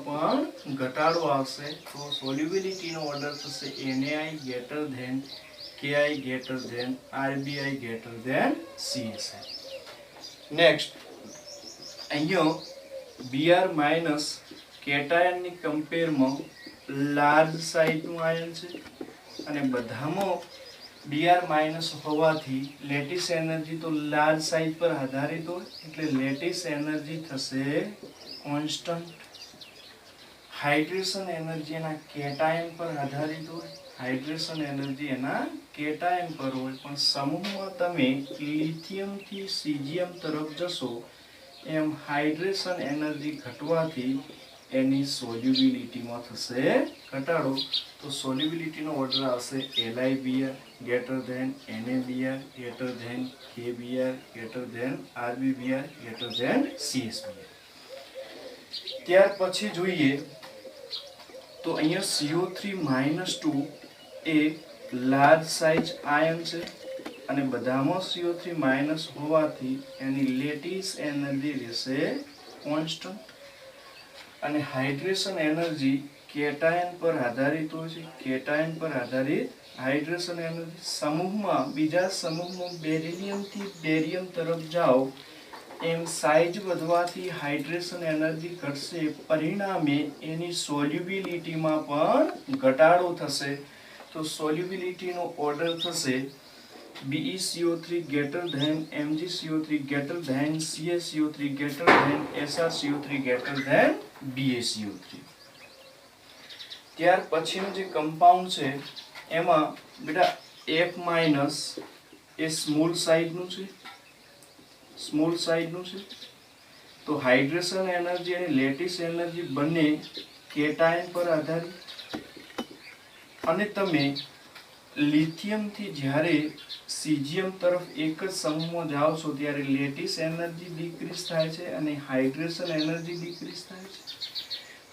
પણ ઘટાડો આવશે. તો સોલ્યુબિલિટીનો ઓર્ડર થશે NaI greater than Ki greater than Rbi greater than CSI. Next અહીંયા Br માઇનસ કેટાયનની કમ્પેરમાં લાર્જ સાઇઝનું આયન છે, અને બધામાં Br માઇનસ હોવાથી લેટિસ એનર્જી તો લાર્જ સાઇઝ પર આધારિત હોય એટલે લેટિસ એનર્જી થશે કોન્સ્ટન્ટ. હાઇડ્રેશન એનર્જી એના કેટાયન પર આધારિત હોય, હાઇડ્રેશન એનર્જી એના કેટાયન પર હોય, પણ સમૂહમાં તમે લિથિયમ થી સીઝિયમ તરફ જશો એમ હાઇડ્રેશન એનર્જી ઘટવાથી એની સોલ્યુબિલિટીમાં થશે ઘટાડો. તો સોલ્યુબિલિટીનો ઓર્ડર આવશે LiBr greater than NaBr greater than KBr greater than RbBr greater than CSBr. ત્યાર પછી જોઈએ તો અહીંયા CO3-2 એ લાર્જ સાઇઝ આયન છે, અને બધામાં CO3- હોવાથી એની લેટિસ એનર્જી રહેશે કોન્સ્ટન્ટ. અને હાઇડ્રેશન એનર્જી કેટાયન પર આધારિત હોય છે, કેટાયન પર આધારિત હાઇડ્રેશન એનર્જી. સમૂહમાં બીજા સમૂહમાં બેરિલિયમ થી બેરિયમ તરફ જાઓ એમ સાઇઝ વધવાથી હાઇડ્રેશન એનર્જી ઘટશે. પરિણામે એની સોલ્યુબિલિટીમાં પણ ઘટાડો થશે. તો સોલ્યુબિલિટીનો ઓર્ડર થશે BeCO3 greater than MgCO3 greater than CaCO3 greater than SrCO3 greater than BaCO3. ત્યાર પછીનું જે કમ્પાઉન્ડ છે એમાં બેટા F- એ સ્મોલ સાઇઝનું છે. તો હાઇડ્રેશન એનર્જી અને લેટિસ એનર્જી બંને કેટાયન પર આધારિત. અને તમે લિથિયમ થી જ્યારે સીઝિયમ તરફ એક જ સમૂહમાં જાઓ છો ત્યારે લેટિસ એનર્જી ડિક્રીઝ થાય છે અને હાઇડ્રેશન એનર્જી ડિક્રીઝ થાય છે.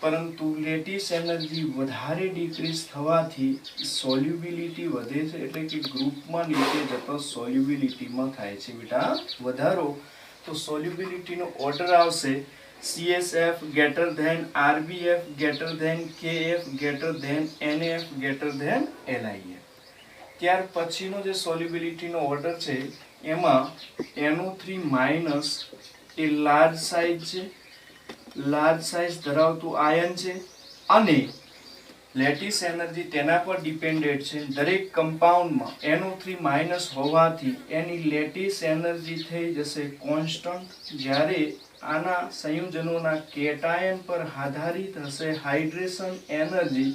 પરંતુ લેટિસ એનર્જી વધારે ડિક્રીઝ થવાથી સોલ્યુબિલિટી વધે છે, એટલે કે ગ્રુપમાં નીચે જતો સોલ્યુબિલિટીમાં થાય છે બેટા વધારો. તો સોલ્યુબિલિટીનો ઓર્ડર આવશે CSF greater than RBF greater than KF greater than NAF greater than LIF. ત્યાર પછીનો જે સોલ્યુબિલિટીનો ઓર્ડર છે એમાં NO3- એ લાર્જ સાઇઝ છે, લાર્જ સાઇઝ ધરાવતું આયન છે, અને લેટિસ એનર્જી તેના પર ડિપેન્ડેન્ટ છે. દરેક કમ્પાઉન્ડમાં NO3- હોવાથી એની લેટિસ એનર્જી થઈ જશે કોન્સ્ટન્ટ. જ્યારે આના સંયોજનોના કેટાયન પર આધારિત હશે હાઇડ્રેશન એનર્જી,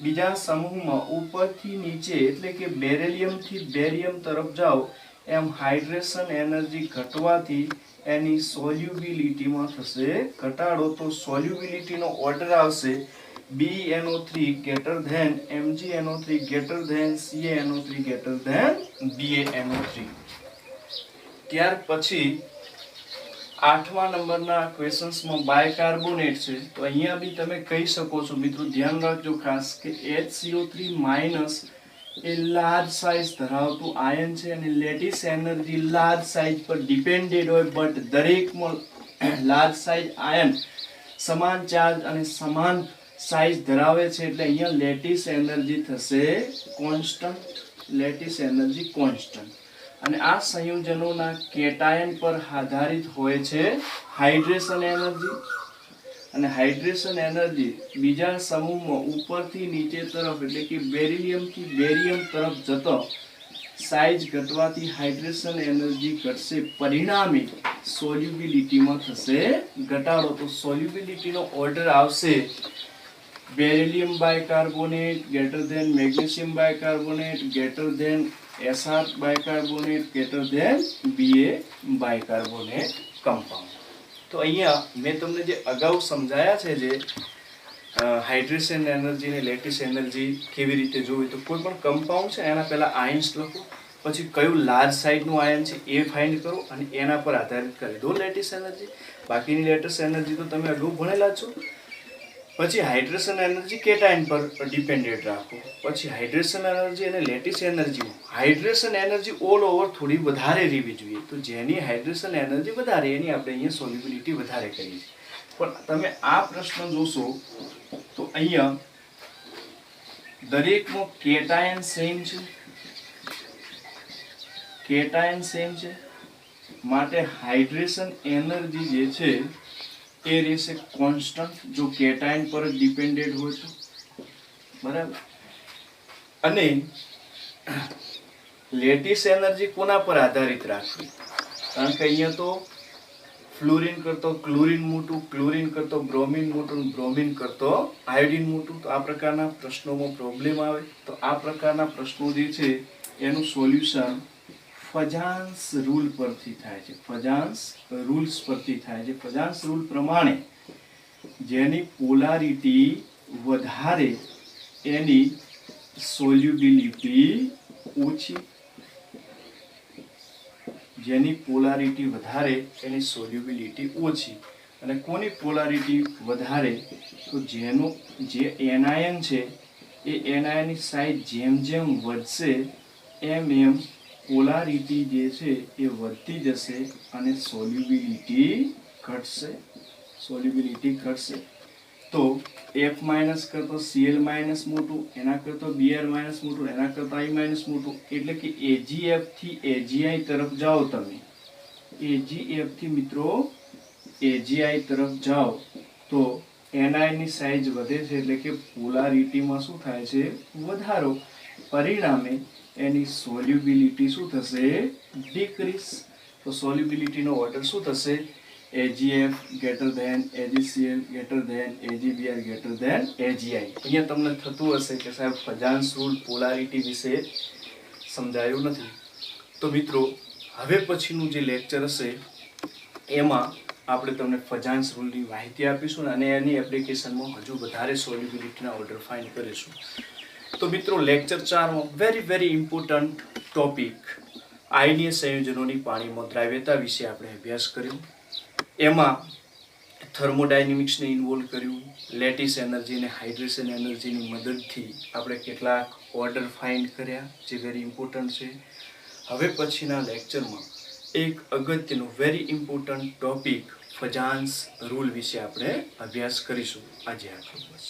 બીજા સમૂહમાં ઉપરથી નીચે એટલે કે બેરિલિયમ થી બેરિયમ તરફ જાઓ એમ હાઇડ્રેશન એનર્જી ઘટવાથી એની સોલ્યુબિલિટીમાં થશે ઘટાડો. તો સોલ્યુબિલિટીનો ઓર્ડર આવશે BeNO3 greater than MgNO3 greater than CaNO3 greater than BaNO3. ત્યાર પછી 8મા નંબરના ક્વેશ્ચન્સમાં બાયકાર્બોનેટ છે. તો અહીંયા બી તમે કહી શકો છો મિત્રો, ધ્યાન રાખજો ખાસ કે HCO3- એ લાર્જ સાઇઝ ધરાવતું આયન છે અને લેટિસ એનર્જી લાર્જ સાઇઝ પર ડિપેન્ડેડ હોય, બટ દરેકમાં લાર્જ સાઇઝ આયન સમાન ચાર્જ અને સમાન સાઇઝ ધરાવે છે, એટલે અહીંયા લેટિસ એનર્જી થશે કોન્સ્ટન્ટ. Lattice energy constant. અને આ સંયોજનોના કેટાયન પર આધારિત હોય છે હાઇડ્રેશન એનર્જી. અને હાઇડ્રેશન એનર્જી બીજા સમૂહમાં ઉપરથી નીચે તરફ એટલે કે બેરિલિયમ થી બેરિયમ તરફ જતો સાઇઝ ઘટવાથી હાઇડ્રેશન એનર્જી ઘટશે, પરિણામે સોલ્યુબિલિટીમાં થશે ઘટાડો. તો સોલ્યુબિલિટીનો ઓર્ડર આવશે beryllium bicarbonate greater than magnesium bicarbonate greater than Sr bicarbonate greater than Ba bicarbonate compound. તો અહીંયા મેં તમને જે અગાઉ સમજાયા છે જે હાઇડ્રેશન એનર્જી અને લેટિસ એનર્જી કેવી રીતે જોવી, તો કોઈ પણ કમ્પાઉન્ડ છે એના પહેલા આયન્સ લખો, પછી કયું લાર્જ સાઇઝનું આયન છે એ ફાઇન્ડ કરો અને એના પર આધારિત કરી દો લેટિસ એનર્જી. બાકીની લેટિસ એનર્જી તો તમે અગાઉ ભણેલા છો. પછી હાઇડ્રેશન એનર્જી કેટાયન પર ડિપેન્ડેડ રાખો. પછી હાઇડ્રેશન એનર્જી અને lattice energy, hydration energy all over થોડી વધારે રહેવી જોઈએ. તો જેની હાઇડ્રેશન એનર્જી વધારે એની આપણે અહીંયા સોલ્યુબિલિટી વધારે કરીએ છીએ. પણ તમે આ પ્રશ્ન જોશો તો અહીંયા દરેકનો કેટાયન સેમ છે, કેટાયન સેમ છે, માટે હાઇડ્રેશન એનર્જી જે છે એ રહેશે કોન્સ્ટન્ટ જો કેટાયન પર ડિપેન્ડેડ હોય તો. બરાબર. અને લેટિસ એનર્જી કોના પર આધારિત રાખવી? કારણ કે અહીંયા તો ફ્લોરિન કરતો ક્લોરિન મોટું, ક્લોરિન કરતો બ્રોમિન મોટું, બ્રોમિન કરતો આયોડિન મોટું. તો આ પ્રકારના પ્રશ્નોમાં પ્રોબ્લેમ આવે. તો આ પ્રકારના પ્રશ્નો જે છે એનું સોલ્યુશન ફજાન્સ રૂલ પરથી થાય છે. ફજાન્સ રૂલ્સ પરથી થાય છે. ફજાન્સ રૂલ પ્રમાણે જેની પોલારિટી વધારે એની સોલ્યુબિલિટી ઓછી, જેની પોલારિટી વધારે એની સોલ્યુબિલિટી ઓછી. અને કોની પોલારિટી વધારે? તો જેનો જે એનાયન છે એ એનાયનની સાઇઝ જેમ જેમ વધશે એમ એમ પોલારિટી જે છે એ વધતી જશે અને સોલ્યુબિલિટી ઘટશે. સોલ્યુબિલિટી ઘટશે. તો F માઇનસ કરતો Cl માઇનસ મોટું, એના કરતો Br માઇનસ મોટું, એના કરતા I માઇનસ મોટું. એટલે કે AgF થી AgI તરફ જાઓ તમે, AgF થી મિત્રો AgI તરફ જાઓ તો એનાયન ની સાઇઝ વધે છે, એટલે કે પોલારિટીમાં શું થાય છે? વધારો. પરિણામે એની સોલ્યુબિલિટી શું થશે? ડિક્રીઝ. તો સોલ્યુબિલિટીનો ઓર્ડર શું થશે? AgF greater than AgCl greater than AgBr greater than AgI. અહીંયા તમને થતું હશે કે સાહેબ ફજાન્સ રૂલ પોલારિટી વિશે સમજાયું નથી. તો મિત્રો હવે પછીનું જે લેક્ચર હશે એમાં આપણે તમને ફજાન્સ રૂલની માહિતી આપીશું અને એની એપ્લિકેશનમાં હજુ વધારે સોલ્યુબિલિટીના ઓર્ડર ફાઇન્ડ કરીશું. તો મિત્રો લેક્ચર 4 માં વેરી ઇમ્પોર્ટન્ટ ટોપિક આયનીય સંયોજનોની પાણીમાં દ્રાવ્યતા વિશે આપણે અભ્યાસ કર્યો. એમાં થર્મોડાયનેમિક્સને ઇન્વોલ્વ કર્યું, લેટિસ એનર્જી અને હાઇડ્રેશન એનર્જીની મદદથી આપણે કેટલાક ઓર્ડર ફાઇન્ડ કર્યા જે વેરી ઇમ્પોર્ટન્ટ છે. હવે પછીના લેક્ચરમાં એક અગત્યનું વેરી ઇમ્પોર્ટન્ટ ટોપિક ફજાન્સ રૂલ વિશે આપણે અભ્યાસ કરીશું. આજે આટલું બસ.